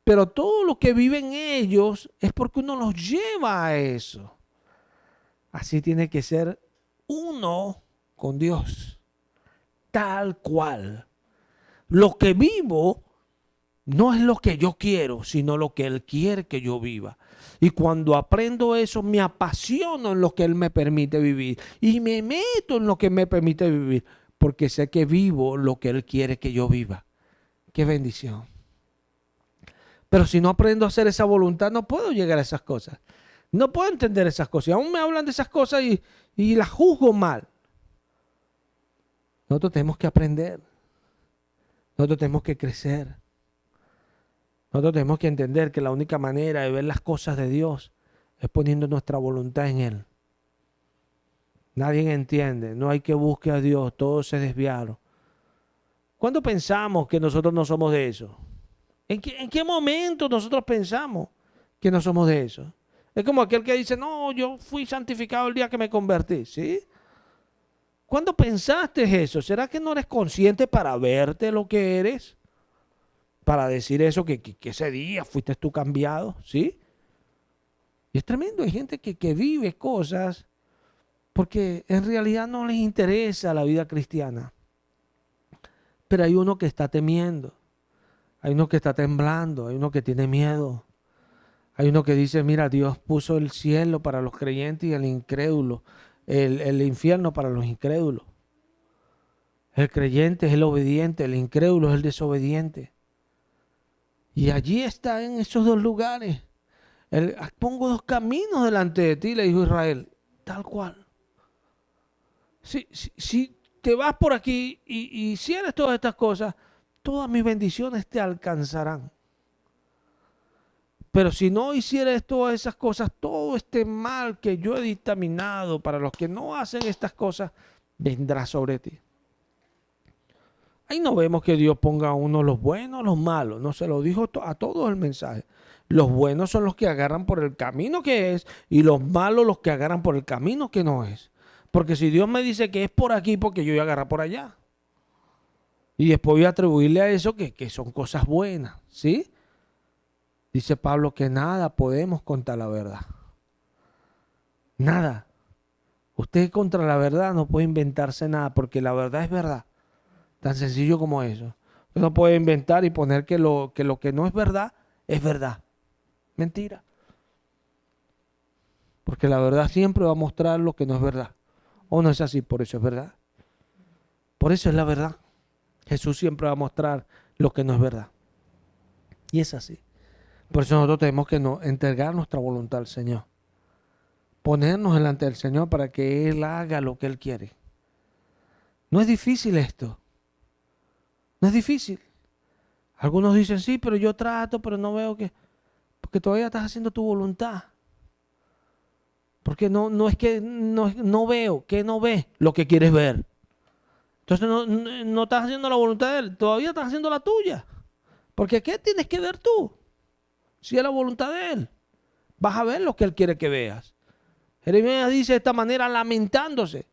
Pero todo lo que viven ellos es porque uno los lleva a eso. Así tiene que ser uno con Dios. Tal cual. Lo que vivo no es lo que yo quiero, sino lo que Él quiere que yo viva. Y cuando aprendo eso, me apasiono en lo que Él me permite vivir. Y me meto en lo que me permite vivir. Porque sé que vivo lo que Él quiere que yo viva. Qué bendición. Pero si no aprendo a hacer esa voluntad, no puedo llegar a esas cosas. No puedo entender esas cosas. Y aún me hablan de esas cosas y las juzgo mal. Nosotros tenemos que aprender. Nosotros tenemos que crecer. Nosotros tenemos que entender que la única manera de ver las cosas de Dios es poniendo nuestra voluntad en Él. Nadie entiende, no hay que busque a Dios, todos se desviaron. ¿Cuándo pensamos que nosotros no somos de eso? ¿En qué momento nosotros pensamos que no somos de eso? Es como aquel que dice, no, yo fui santificado el día que me convertí, ¿sí? ¿Cuándo pensaste eso? ¿Será que no eres consciente para verte lo que eres? Para decir eso, que ese día fuiste tú cambiado, ¿sí? Y es tremendo, hay gente que vive cosas porque en realidad no les interesa la vida cristiana. Pero hay uno que está temiendo, hay uno que está temblando, hay uno que tiene miedo. Hay uno que dice, mira, Dios puso el cielo para los creyentes y el incrédulo, el infierno para los incrédulos. El creyente es el obediente, el incrédulo es el desobediente. Y allí está en esos dos lugares. Pongo dos caminos delante de ti, le dijo Israel, tal cual. Si te vas por aquí y hicieres todas estas cosas, todas mis bendiciones te alcanzarán. Pero si no hicieres todas esas cosas, todo este mal que yo he dictaminado para los que no hacen estas cosas, vendrá sobre ti. Ahí no vemos que Dios ponga a uno los buenos, los malos. No se lo dijo a todos el mensaje. Los buenos son los que agarran por el camino que es y los malos los que agarran por el camino que no es. Porque si Dios me dice que es por aquí, porque yo voy a agarrar por allá. Y después voy a atribuirle a eso que son cosas buenas, ¿sí? Dice Pablo que nada podemos contra la verdad. Nada. Usted contra la verdad no puede inventarse nada porque la verdad es verdad. Tan sencillo como eso. Usted no puede inventar y poner que lo que no es verdad. Mentira. Porque la verdad siempre va a mostrar lo que no es verdad. ¿O no es así? Por eso es verdad. Por eso es la verdad. Jesús siempre va a mostrar lo que no es verdad. Y es así. Por eso nosotros tenemos que entregar nuestra voluntad al Señor. Ponernos delante del Señor para que Él haga lo que Él quiere. No es difícil esto. No es difícil. Algunos dicen, sí, pero yo trato, pero no veo que... Porque todavía estás haciendo tu voluntad. Porque no es que no veo, que no ves lo que quieres ver. Entonces no estás haciendo la voluntad de Él, todavía estás haciendo la tuya. Porque ¿qué tienes que ver tú? Si es la voluntad de Él, vas a ver lo que Él quiere que veas. Jeremías dice de esta manera lamentándose.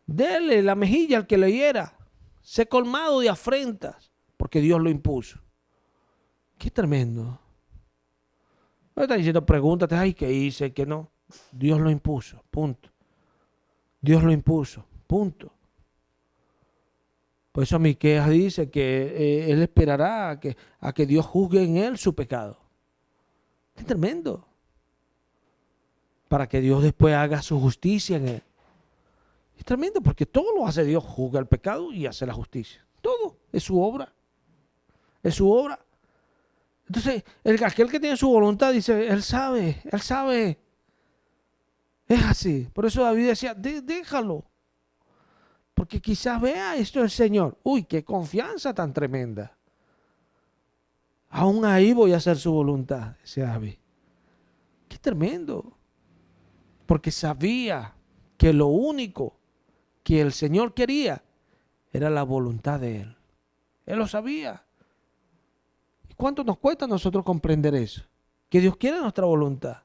Dele la mejilla al que le hiera. Sé colmado de afrentas, porque Dios lo impuso. Qué tremendo. No está diciendo, pregúntate, ay, ¿qué hice? ¿Qué no? Dios lo impuso, punto. Dios lo impuso, punto. Por eso Miqueas dice que él esperará a que Dios juzgue en él su pecado. Qué tremendo. Para que Dios después haga su justicia en él. Es tremendo porque todo lo hace Dios, juzga el pecado y hace la justicia. Todo es su obra. Es su obra. Entonces, aquel que tiene su voluntad dice, él sabe. Es así. Por eso David decía, déjalo. Porque quizás vea esto el Señor. Uy, qué confianza tan tremenda. Aún ahí voy a hacer su voluntad, decía David. Qué tremendo. Porque sabía que lo único que el Señor quería era la voluntad de Él. Él lo sabía. ¿Y cuánto nos cuesta a nosotros comprender eso? Que Dios quiere nuestra voluntad.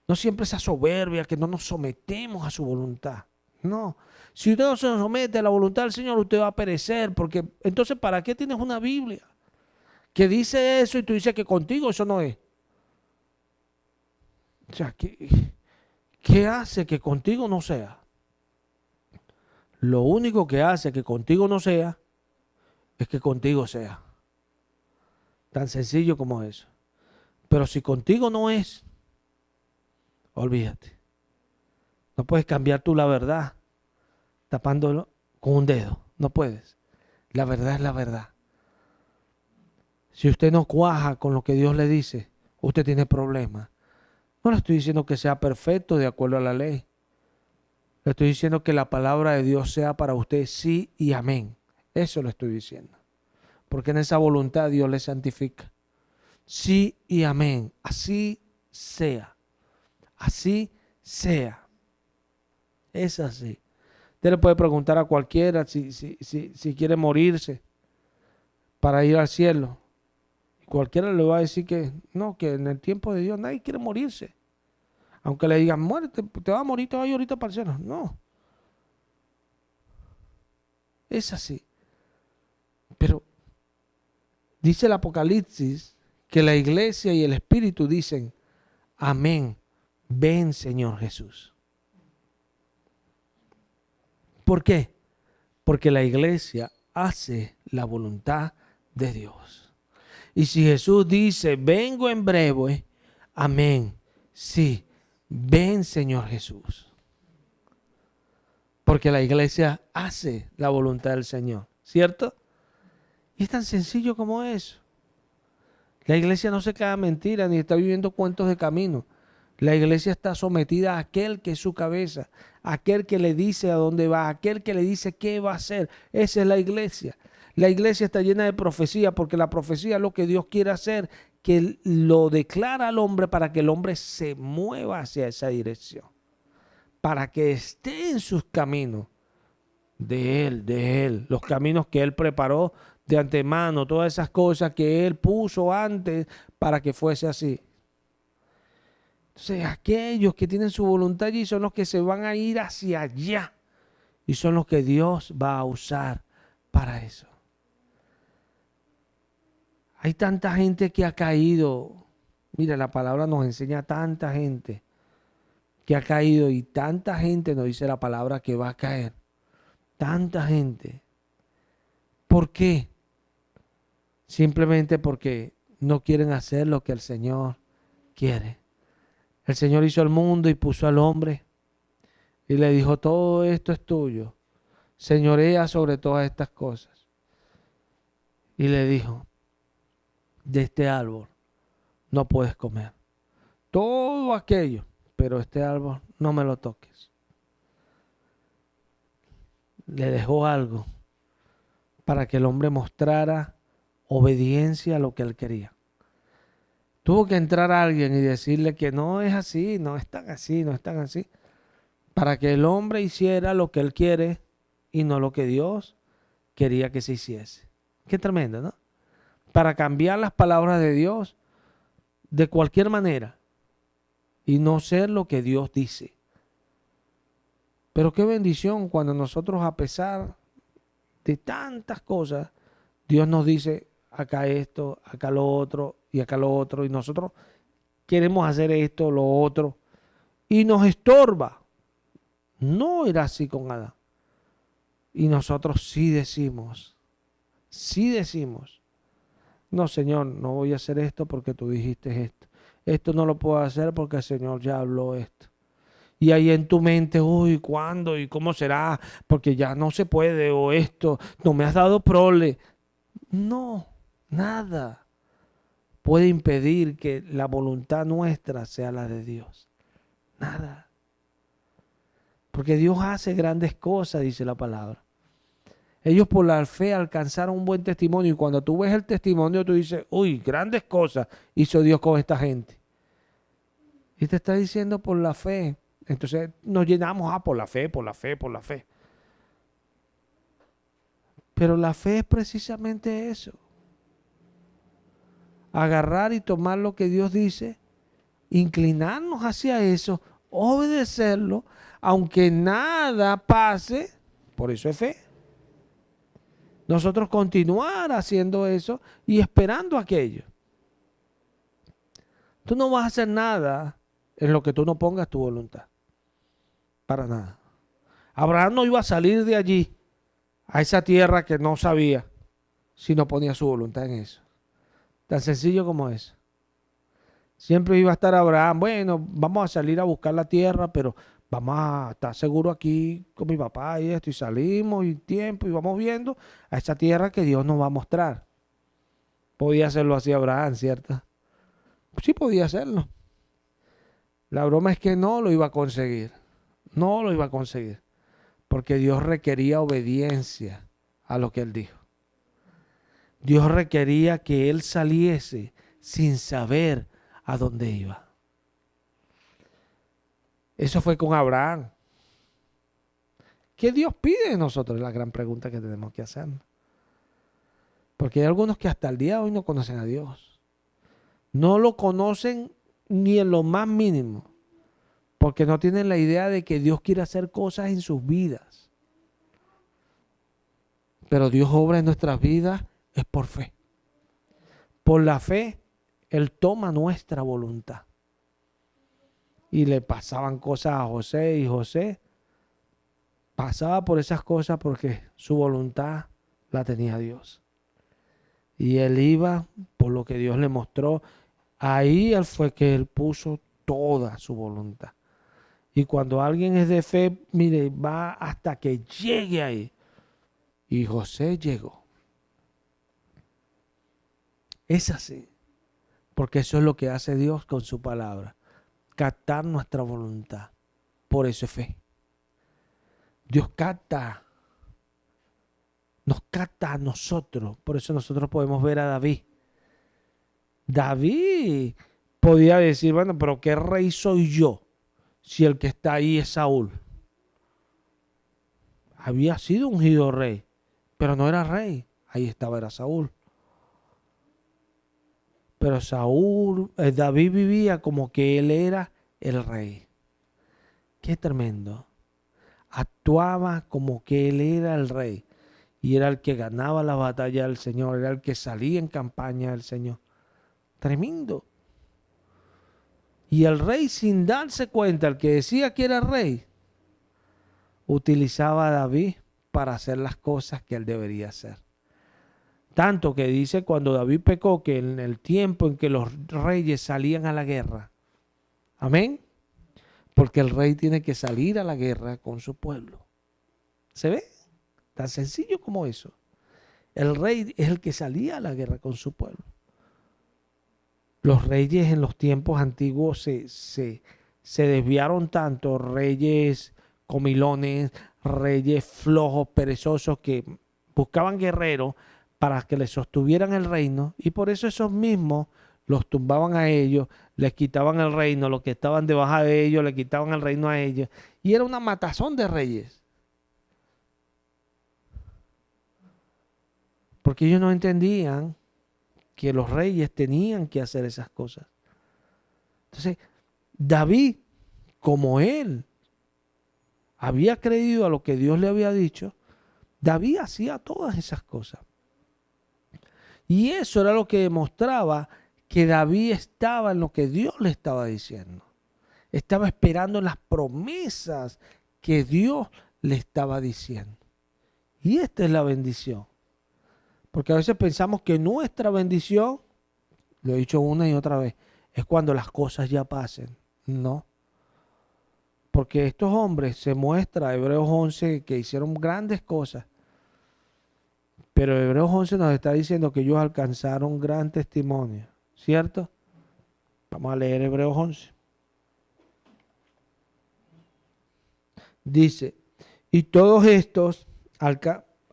No siempre esa soberbia que no nos sometemos a su voluntad. No. Si usted no se somete a la voluntad del Señor, usted va a perecer. Porque entonces, ¿para qué tienes una Biblia que dice eso y tú dices que contigo eso no es? O sea, ¿qué hace que contigo no sea? Lo único que hace que contigo no sea es que contigo sea. Tan sencillo como eso. Pero si contigo no es, olvídate. No puedes cambiar tú la verdad tapándolo con un dedo. No puedes. La verdad es la verdad. Si usted no cuaja con lo que Dios le dice, usted tiene problemas. No le estoy diciendo que sea perfecto de acuerdo a la ley. Le estoy diciendo que la palabra de Dios sea para usted sí y amén. Eso le estoy diciendo. Porque en esa voluntad Dios le santifica. Sí y amén. Así sea. Así sea. Es así. Usted le puede preguntar a cualquiera si quiere morirse para ir al cielo. Cualquiera le va a decir que no, que en el tiempo de Dios nadie quiere morirse. Aunque le digan, muérete, te vas a morir, te vas a ir ahorita para el cielo. No. Es así. Pero dice el Apocalipsis que la iglesia y el Espíritu dicen, amén, ven Señor Jesús. ¿Por qué? Porque la iglesia hace la voluntad de Dios. Y si Jesús dice, vengo en breve, amén, sí, ven Señor Jesús. Porque la iglesia hace la voluntad del Señor, ¿cierto? Y es tan sencillo como eso. La iglesia no se queda mentira ni está viviendo cuentos de camino. La iglesia está sometida a aquel que es su cabeza, a aquel que le dice a dónde va, a aquel que le dice qué va a hacer. Esa es la iglesia. La iglesia está llena de profecía porque la profecía es lo que Dios quiere hacer, que lo declara al hombre para que el hombre se mueva hacia esa dirección, para que esté en sus caminos de Él, los caminos que Él preparó de antemano, todas esas cosas que Él puso antes para que fuese así. Entonces, aquellos que tienen su voluntad allí son los que se van a ir hacia allá y son los que Dios va a usar para eso. Hay tanta gente que ha caído. Mira, la palabra nos enseña a tanta gente que ha caído y tanta gente nos dice la palabra que va a caer. Tanta gente. ¿Por qué? Simplemente porque no quieren hacer lo que el Señor quiere. El Señor hizo el mundo y puso al hombre y le dijo, todo esto es tuyo. Señorea sobre todas estas cosas. Y le dijo, de este árbol no puedes comer. Todo aquello, pero este árbol no me lo toques. Le dejó algo para que el hombre mostrara obediencia a lo que él quería. Tuvo que entrar alguien y decirle que no es así, no es tan así, no es tan así, para que el hombre hiciera lo que él quiere y no lo que Dios quería que se hiciese. Qué tremendo, ¿no? Para cambiar las palabras de Dios de cualquier manera y no ser lo que Dios dice. Pero qué bendición cuando nosotros, a pesar de tantas cosas, Dios nos dice acá esto, acá lo otro y acá lo otro, y nosotros queremos hacer esto, lo otro, y nos estorba. No era así con Adán. Y nosotros sí decimos, no, Señor, no voy a hacer esto porque tú dijiste esto. Esto no lo puedo hacer porque el Señor ya habló esto. Y ahí en tu mente, uy, ¿cuándo? ¿Y cómo será? Porque ya no se puede, o esto, no me has dado prole. No, nada puede impedir que la voluntad nuestra sea la de Dios. Nada. Porque Dios hace grandes cosas, dice la palabra. Ellos por la fe alcanzaron un buen testimonio y cuando tú ves el testimonio tú dices, uy, grandes cosas hizo Dios con esta gente. Y te está diciendo por la fe. Entonces nos llenamos por la fe, por la fe, por la fe. Pero la fe es precisamente eso. Agarrar y tomar lo que Dios dice, inclinarnos hacia eso, obedecerlo, aunque nada pase, por eso es fe. Nosotros continuar haciendo eso y esperando aquello. Tú no vas a hacer nada en lo que tú no pongas tu voluntad. Para nada. Abraham no iba a salir de allí, a esa tierra que no sabía, si no ponía su voluntad en eso. Tan sencillo como eso. Siempre iba a estar Abraham, bueno, vamos a salir a buscar la tierra, pero vamos a estar seguros aquí con mi papá y esto, y salimos y tiempo y vamos viendo a esa tierra que Dios nos va a mostrar. Podía hacerlo así Abraham, ¿cierto? Sí podía hacerlo. La broma es que no lo iba a conseguir. No lo iba a conseguir. Porque Dios requería obediencia a lo que él dijo. Dios requería que él saliese sin saber a dónde iba. Eso fue con Abraham. ¿Qué Dios pide de nosotros? Es la gran pregunta que tenemos que hacer. Porque hay algunos que hasta el día de hoy no conocen a Dios. No lo conocen ni en lo más mínimo. Porque no tienen la idea de que Dios quiere hacer cosas en sus vidas. Pero Dios obra en nuestras vidas es por fe. Por la fe, Él toma nuestra voluntad. Y le pasaban cosas a José y José pasaba por esas cosas porque su voluntad la tenía Dios. Y él iba por lo que Dios le mostró. Ahí fue que él puso toda su voluntad. Y cuando alguien es de fe, mire, va hasta que llegue ahí. Y José llegó. Es así. Porque eso es lo que hace Dios con su palabra. Captar nuestra voluntad. Por eso es fe. Dios capta. Nos capta a nosotros. Por eso nosotros podemos ver a David. David podía decir, bueno, pero ¿qué rey soy yo? Si el que está ahí es Saúl. Había sido ungido rey, pero no era rey. Ahí estaba, era Saúl. Pero David vivía como que él era el rey. Qué tremendo. Actuaba como que él era el rey. Y era el que ganaba la batalla del Señor. Era el que salía en campaña del Señor. Tremendo. Y el rey, sin darse cuenta, el que decía que era rey, utilizaba a David para hacer las cosas que él debería hacer. Tanto que dice cuando David pecó que en el tiempo en que los reyes salían a la guerra. Amén. Porque el rey tiene que salir a la guerra con su pueblo. ¿Se ve? Tan sencillo como eso. El rey es el que salía a la guerra con su pueblo. Los reyes en los tiempos antiguos se desviaron tanto, reyes comilones, reyes flojos, perezosos, que buscaban guerreros para que les sostuvieran el reino, y por eso esos mismos los tumbaban a ellos, les quitaban el reino, los que estaban debajo de ellos, le quitaban el reino a ellos, y era una matazón de reyes. Porque ellos no entendían que los reyes tenían que hacer esas cosas. Entonces, David, como él había creído a lo que Dios le había dicho, David hacía todas esas cosas. Y eso era lo que demostraba que David estaba en lo que Dios le estaba diciendo. Estaba esperando en las promesas que Dios le estaba diciendo. Y esta es la bendición. Porque a veces pensamos que nuestra bendición, lo he dicho una y otra vez, es cuando las cosas ya pasen. No. Porque estos hombres, se muestra, Hebreos 11, que hicieron grandes cosas. Pero Hebreos 11 nos está diciendo que ellos alcanzaron gran testimonio. ¿Cierto? Vamos a leer Hebreos 11. Dice, y todos estos,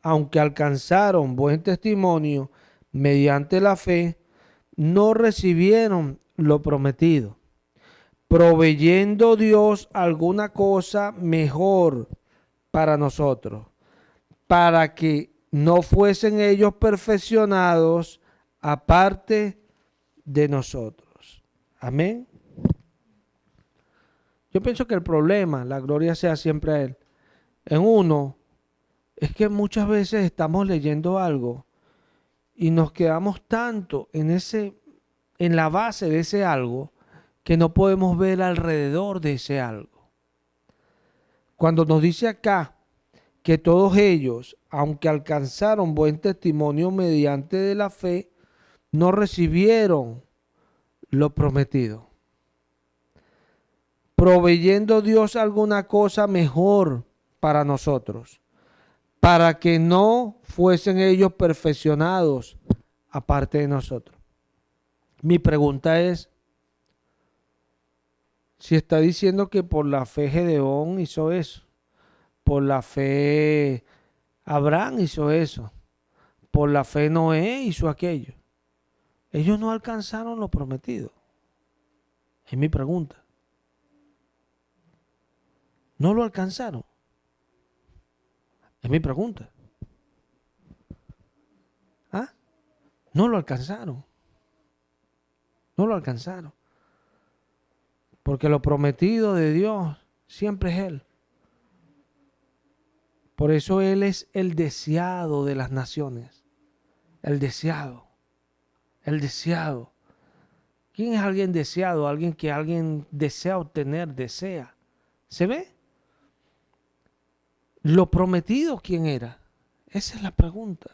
aunque alcanzaron buen testimonio mediante la fe, no recibieron lo prometido, proveyendo Dios alguna cosa mejor para nosotros, para que no fuesen ellos perfeccionados aparte de nosotros. Amén. Yo pienso que el problema, la gloria sea siempre a Él, en uno, es que muchas veces estamos leyendo algo y nos quedamos tanto en la base de ese algo, que no podemos ver alrededor de ese algo. Cuando nos dice acá que todos ellos, aunque alcanzaron buen testimonio mediante de la fe, no recibieron lo prometido, proveyendo Dios alguna cosa mejor para nosotros, para que no fuesen ellos perfeccionados aparte de nosotros. Mi pregunta es, si está diciendo que por la fe Gedeón hizo eso, por la fe Abraham hizo eso, por la fe Noé hizo aquello, ellos no alcanzaron lo prometido. Es mi pregunta. ¿No lo alcanzaron? Es mi pregunta. ¿Ah? No lo alcanzaron. No lo alcanzaron. Porque lo prometido de Dios siempre es Él. Por eso Él es el deseado de las naciones. El deseado. El deseado. ¿Quién es alguien deseado? Alguien que alguien desea obtener, desea. ¿Se ve? Lo prometido, ¿quién era? Esa es la pregunta.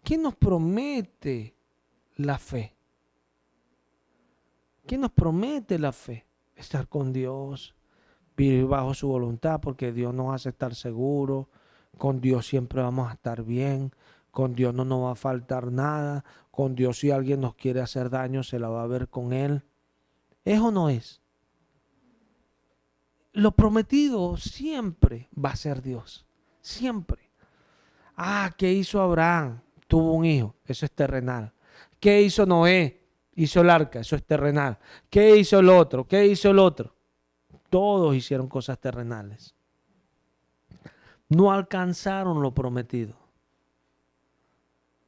¿Quién nos promete la fe? ¿Quién nos promete la fe? Estar con Dios, vivir bajo su voluntad, porque Dios nos hace estar seguros. Con Dios siempre vamos a estar bien. Con Dios no nos va a faltar nada. Con Dios, si alguien nos quiere hacer daño, se la va a ver con Él. ¿Es o no es? Lo prometido siempre va a ser Dios. Siempre. Ah, ¿qué hizo Abraham? Tuvo un hijo. Eso es terrenal. ¿Qué hizo Noé? Hizo el arca. Eso es terrenal. ¿Qué hizo el otro? ¿Qué hizo el otro? Todos hicieron cosas terrenales. No alcanzaron lo prometido.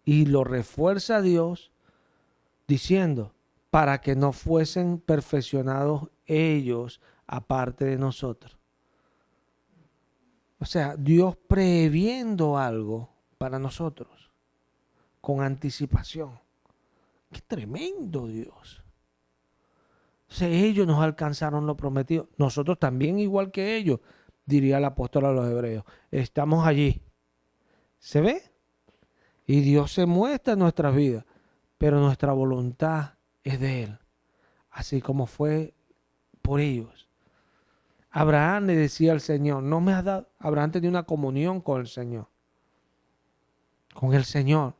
Y lo refuerza Dios diciendo, para que no fuesen perfeccionados ellos aparte de nosotros. O sea, Dios previendo algo para nosotros con anticipación. ¡Qué tremendo Dios! O sea, ellos nos alcanzaron lo prometido. Nosotros también, igual que ellos, diría el apóstol a los hebreos. Estamos allí. ¿Se ve? Y Dios se muestra en nuestras vidas, pero nuestra voluntad es de Él, así como fue por ellos. Abraham le decía al Señor, no me has dado. Abraham tenía una comunión con el Señor. Con el Señor.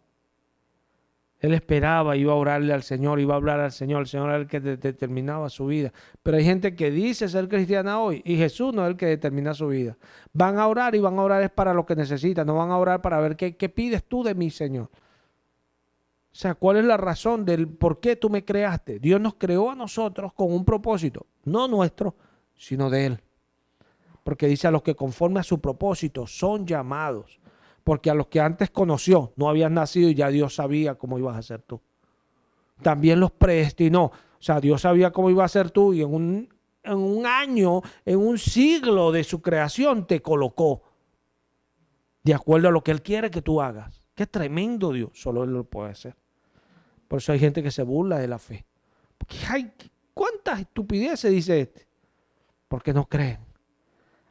Él esperaba, iba a orarle al Señor, iba a hablar al Señor. El Señor era el que determinaba su vida. Pero hay gente que dice ser cristiana hoy y Jesús no es el que determina su vida. Van a orar y van a orar es para lo que necesitan. No van a orar para ver qué pides tú de mí, Señor. O sea, ¿cuál es la razón del por qué tú me creaste? Dios nos creó a nosotros con un propósito, no nuestro, sino de Él. Porque dice a los que conforme a su propósito son llamados. Porque a los que antes conoció no habían nacido y ya Dios sabía cómo ibas a ser tú. También los predestinó. O sea, Dios sabía cómo iba a ser tú y en un año, en un siglo de su creación te colocó. De acuerdo a lo que Él quiere que tú hagas. Qué tremendo Dios. Solo Él lo puede hacer. Por eso hay gente que se burla de la fe. Porque hay cuántas estupideces dice este. Porque no creen.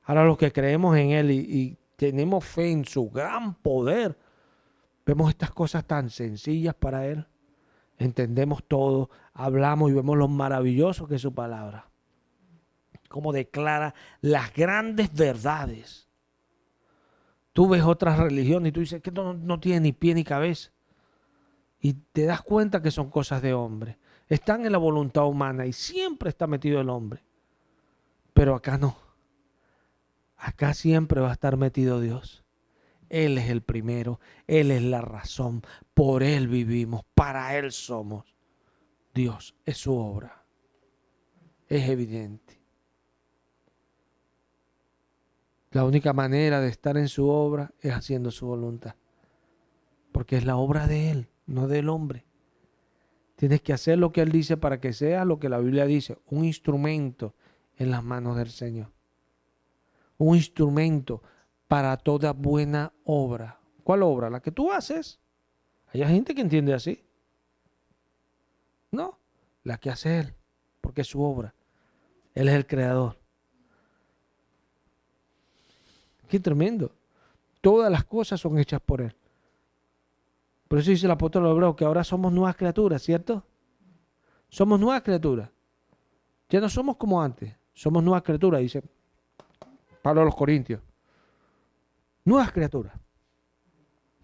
Ahora los que creemos en Él y tenemos fe en su gran poder, vemos estas cosas tan sencillas para Él. Entendemos todo, hablamos y vemos lo maravilloso que es su palabra. Cómo declara las grandes verdades. Tú ves otras religiones y tú dices que no tiene ni pie ni cabeza. Y te das cuenta que son cosas de hombre. Están en la voluntad humana y siempre está metido el hombre. Pero acá no. Acá siempre va a estar metido Dios. Él es el primero. Él es la razón. Por Él vivimos. Para Él somos. Dios es su obra. Es evidente. La única manera de estar en su obra es haciendo su voluntad. Porque es la obra de Él, no del hombre. Tienes que hacer lo que Él dice para que seas lo que la Biblia dice, un instrumento en las manos del Señor. Un instrumento para toda buena obra. ¿Cuál obra? La que tú haces. Hay gente que entiende así. No, la que hace Él, porque es su obra. Él es el creador. Qué tremendo. Todas las cosas son hechas por Él. Por eso dice el apóstol Hebreo que ahora somos nuevas criaturas, ¿cierto? Somos nuevas criaturas. Ya no somos como antes. Somos nuevas criaturas, dice Pablo a los Corintios. Nuevas criaturas.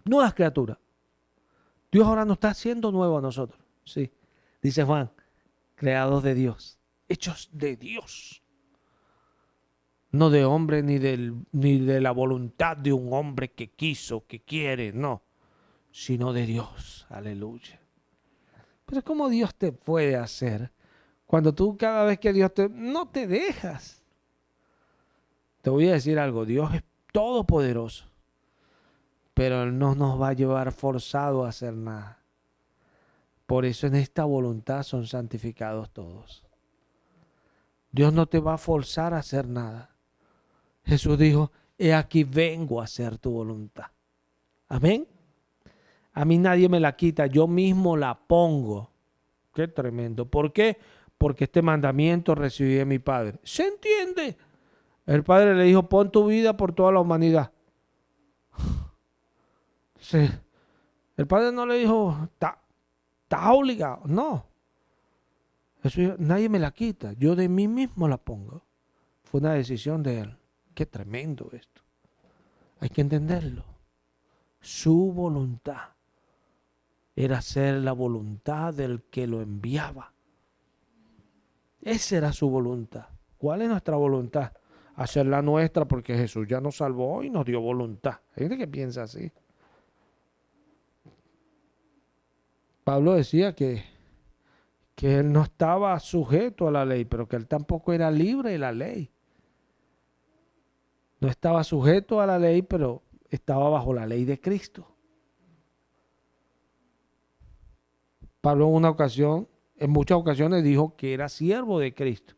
Nuevas criaturas. Dios ahora nos está haciendo nuevo a nosotros. Sí. Dice Juan, creados de Dios. Hechos de Dios. No de hombre ni de la voluntad de un hombre que quiso, que quiere, no. Sino de Dios. Aleluya. Pero ¿cómo Dios te puede hacer cuando tú cada vez que Dios no te dejas? Te voy a decir algo, Dios es todopoderoso, pero Él no nos va a llevar forzado a hacer nada. Por eso en esta voluntad son santificados todos. Dios no te va a forzar a hacer nada. Jesús dijo, he aquí vengo a hacer tu voluntad. Amén. A mí nadie me la quita, yo mismo la pongo. Qué tremendo. ¿Por qué? Porque este mandamiento recibí de mi Padre. ¿Se entiende? El Padre le dijo, pon tu vida por toda la humanidad. Sí. El Padre no le dijo, está obligado. No. Eso nadie me la quita. Yo de mí mismo la pongo. Fue una decisión de Él. Qué tremendo esto. Hay que entenderlo. Su voluntad era hacer la voluntad del que lo enviaba. Esa era su voluntad. ¿Cuál es nuestra voluntad? Hacer la nuestra porque Jesús ya nos salvó y nos dio voluntad. Hay gente que piensa así. Pablo decía que él no estaba sujeto a la ley, pero que él tampoco era libre de la ley. No estaba sujeto a la ley, pero estaba bajo la ley de Cristo. Pablo en muchas ocasiones dijo que era siervo de Cristo,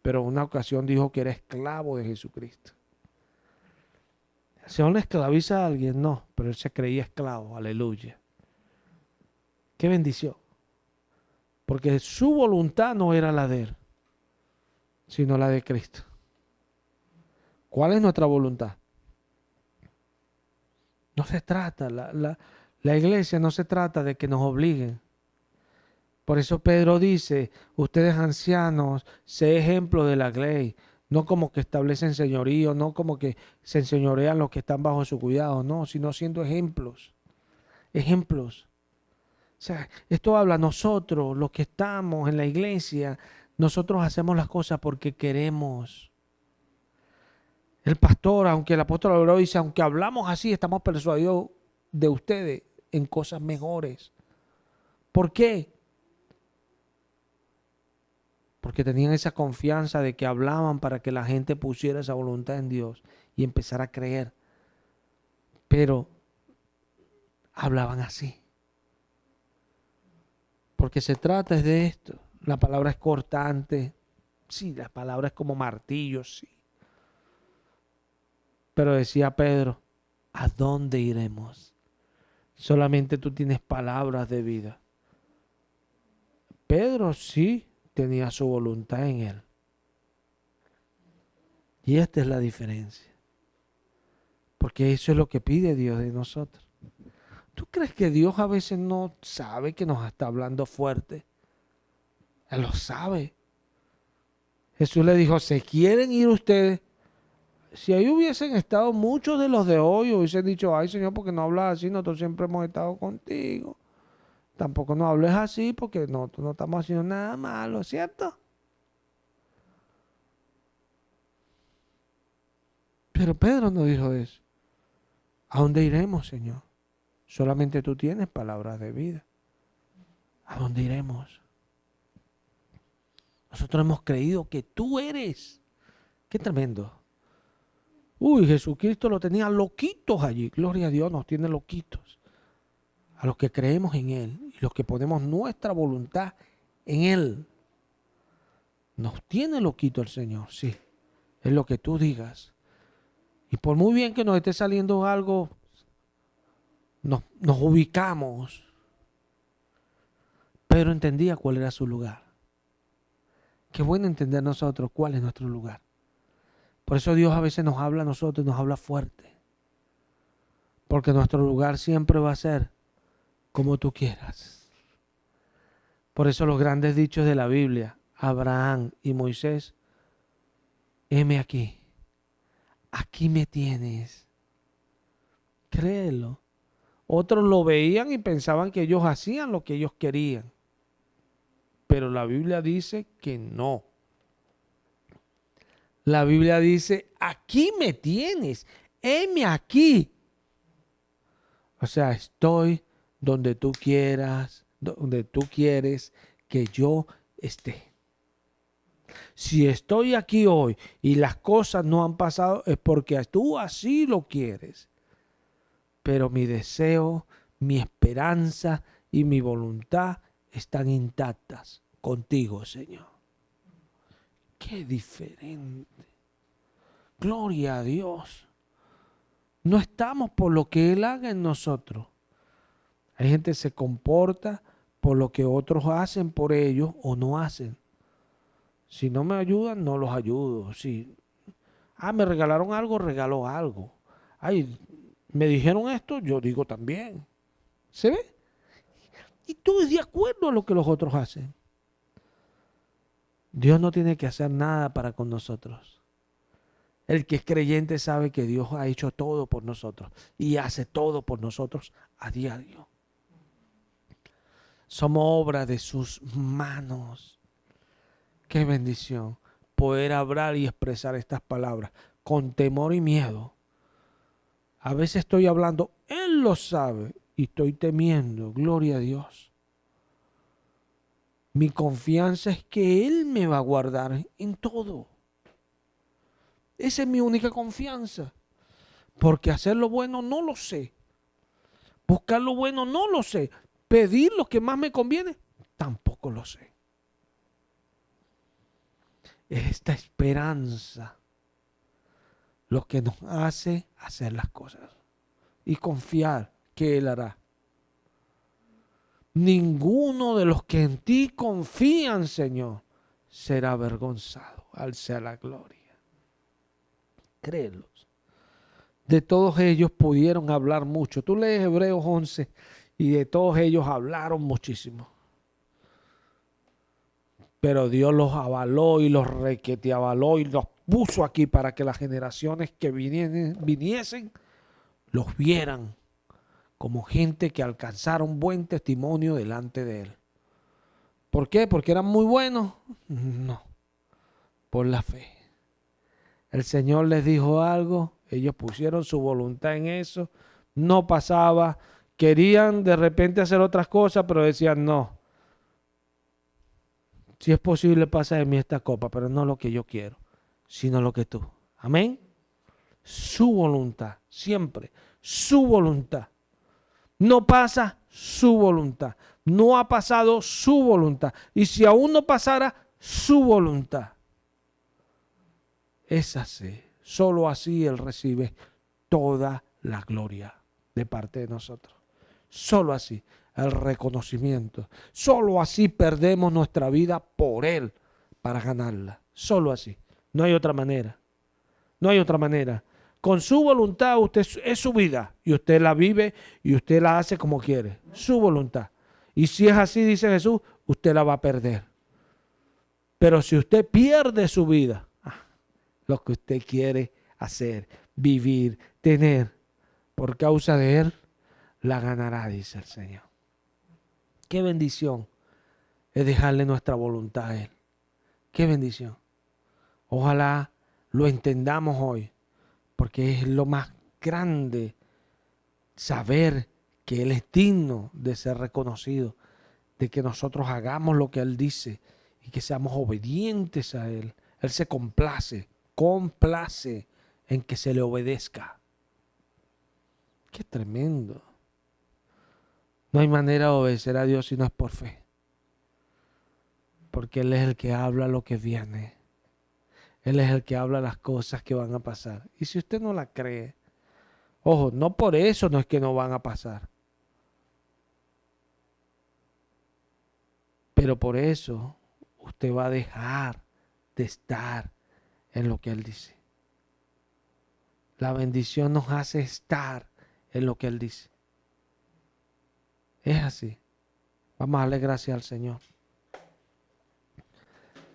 pero en una ocasión dijo que era esclavo de Jesucristo. ¿El Señor le esclaviza a alguien? No, pero él se creía esclavo, aleluya. Qué bendición. Porque su voluntad no era la de él, sino la de Cristo. ¿Cuál es nuestra voluntad? No se trata, la iglesia no se trata de que nos obliguen. Por eso Pedro dice, ustedes ancianos, sé ejemplo de la ley, no como que establecen señorío, no como que se enseñorean los que están bajo su cuidado, no, sino siendo ejemplos. Ejemplos. O sea, esto habla a nosotros, los que estamos en la iglesia, nosotros hacemos las cosas porque queremos. El pastor, aunque el apóstol Hebreo dice, aunque hablamos así, estamos persuadidos de ustedes en cosas mejores. ¿Por qué? Porque tenían esa confianza de que hablaban para que la gente pusiera esa voluntad en Dios y empezara a creer. Pero hablaban así. Porque se trata de esto. La palabra es cortante. Sí, la palabra es como martillo, sí. Pero decía Pedro, ¿a dónde iremos? Solamente tú tienes palabras de vida. Pedro sí tenía su voluntad en él. Y esta es la diferencia. Porque eso es lo que pide Dios de nosotros. ¿Tú crees que Dios a veces no sabe que nos está hablando fuerte? Él lo sabe. Jesús le dijo, ¿se quieren ir ustedes? Si ahí hubiesen estado muchos de los de hoy, hubiesen dicho, ay Señor, porque no hablas así, nosotros siempre hemos estado contigo. Tampoco no hables así porque nosotros no estamos haciendo nada malo, ¿cierto? Pero Pedro no dijo eso. ¿A dónde iremos, Señor? Solamente tú tienes palabras de vida. ¿A dónde iremos? Nosotros hemos creído que tú eres. Qué tremendo. Uy, Jesucristo lo tenía loquitos allí. Gloria a Dios, nos tiene loquitos. A los que creemos en Él y los que ponemos nuestra voluntad en Él. Nos tiene loquito el Señor, sí. Es lo que tú digas. Y por muy bien que nos esté saliendo algo, nos ubicamos. Pedro entendía cuál era su lugar. Qué bueno entender nosotros cuál es nuestro lugar. Por eso Dios a veces nos habla a nosotros y nos habla fuerte. Porque nuestro lugar siempre va a ser como tú quieras. Por eso los grandes dichos de la Biblia, Abraham y Moisés, heme aquí, aquí me tienes. Créelo. Otros lo veían y pensaban que ellos hacían lo que ellos querían. Pero la Biblia dice que no. La Biblia dice, aquí me tienes, heme aquí. O sea, estoy donde tú quieras, donde tú quieres que yo esté. Si estoy aquí hoy y las cosas no han pasado, es porque tú así lo quieres. Pero mi deseo, mi esperanza y mi voluntad están intactas contigo, Señor. Qué diferente. Gloria a Dios. No estamos por lo que Él haga en nosotros. Hay gente que se comporta por lo que otros hacen por ellos o no hacen. Si no me ayudan, no los ayudo. Si, me regalaron algo, regalo algo. Ay, me dijeron esto, yo digo también. ¿Se ve? Y todo es de acuerdo a lo que los otros hacen. Dios no tiene que hacer nada para con nosotros. El que es creyente sabe que Dios ha hecho todo por nosotros y hace todo por nosotros a diario. Somos obra de sus manos. Qué bendición poder hablar y expresar estas palabras con temor y miedo. A veces estoy hablando, Él lo sabe, y estoy temiendo, gloria a Dios. Mi confianza es que Él me va a guardar en todo. Esa es mi única confianza. Porque hacer lo bueno no lo sé. Buscar lo bueno no lo sé. Pedir lo que más me conviene tampoco lo sé. Esta esperanza lo que nos hace hacer las cosas y confiar que Él hará. Ninguno de los que en ti confían, Señor, será avergonzado. Al sea la gloria. Créelos. De todos ellos pudieron hablar mucho. Tú lees Hebreos 11 y de todos ellos hablaron muchísimo. Pero Dios los avaló y los requeteavaló y los puso aquí para que las generaciones que viniesen los vieran como gente que alcanzaron buen testimonio delante de Él. ¿Por qué? ¿Porque eran muy buenos? No, por la fe. El Señor les dijo algo, ellos pusieron su voluntad en eso, no pasaba, querían de repente hacer otras cosas, pero decían no. Si es posible, pasa de mí esta copa, pero no lo que yo quiero, sino lo que tú. Amén. Su voluntad, siempre, su voluntad. No pasa su voluntad. No ha pasado su voluntad. Y si aún no pasara, su voluntad. Es así. Solo así Él recibe toda la gloria de parte de nosotros. Solo así. El reconocimiento. Solo así perdemos nuestra vida por Él para ganarla. Solo así. No hay otra manera. No hay otra manera. Con su voluntad usted es su vida y usted la vive y usted la hace como quiere. Su voluntad. Y si es así, dice Jesús, usted la va a perder. Pero si usted pierde su vida, lo que usted quiere hacer, vivir, tener, por causa de Él, la ganará, dice el Señor. Qué bendición es dejarle nuestra voluntad a Él. Qué bendición. Ojalá lo entendamos hoy, porque es lo más grande saber que Él es digno de ser reconocido, de que nosotros hagamos lo que Él dice y que seamos obedientes a Él. Él se complace en que se le obedezca. Qué tremendo. No hay manera de obedecer a Dios si no es por fe. Porque Él es el que habla lo que viene. Él es el que habla las cosas que van a pasar. Y si usted no la cree, ojo, no por eso no es que no van a pasar. Pero por eso usted va a dejar de estar en lo que Él dice. La bendición nos hace estar en lo que Él dice. Es así. Vamos a darle gracias al Señor.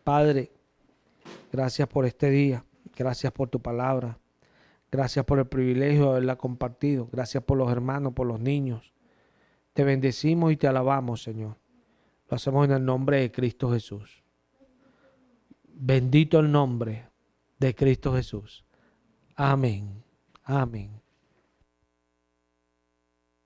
Padre, gracias por este día. Gracias por tu palabra. Gracias por el privilegio de haberla compartido. Gracias por los hermanos, por los niños. Te bendecimos y te alabamos, Señor. Lo hacemos en el nombre de Cristo Jesús. Bendito el nombre de Cristo Jesús. Amén. Amén.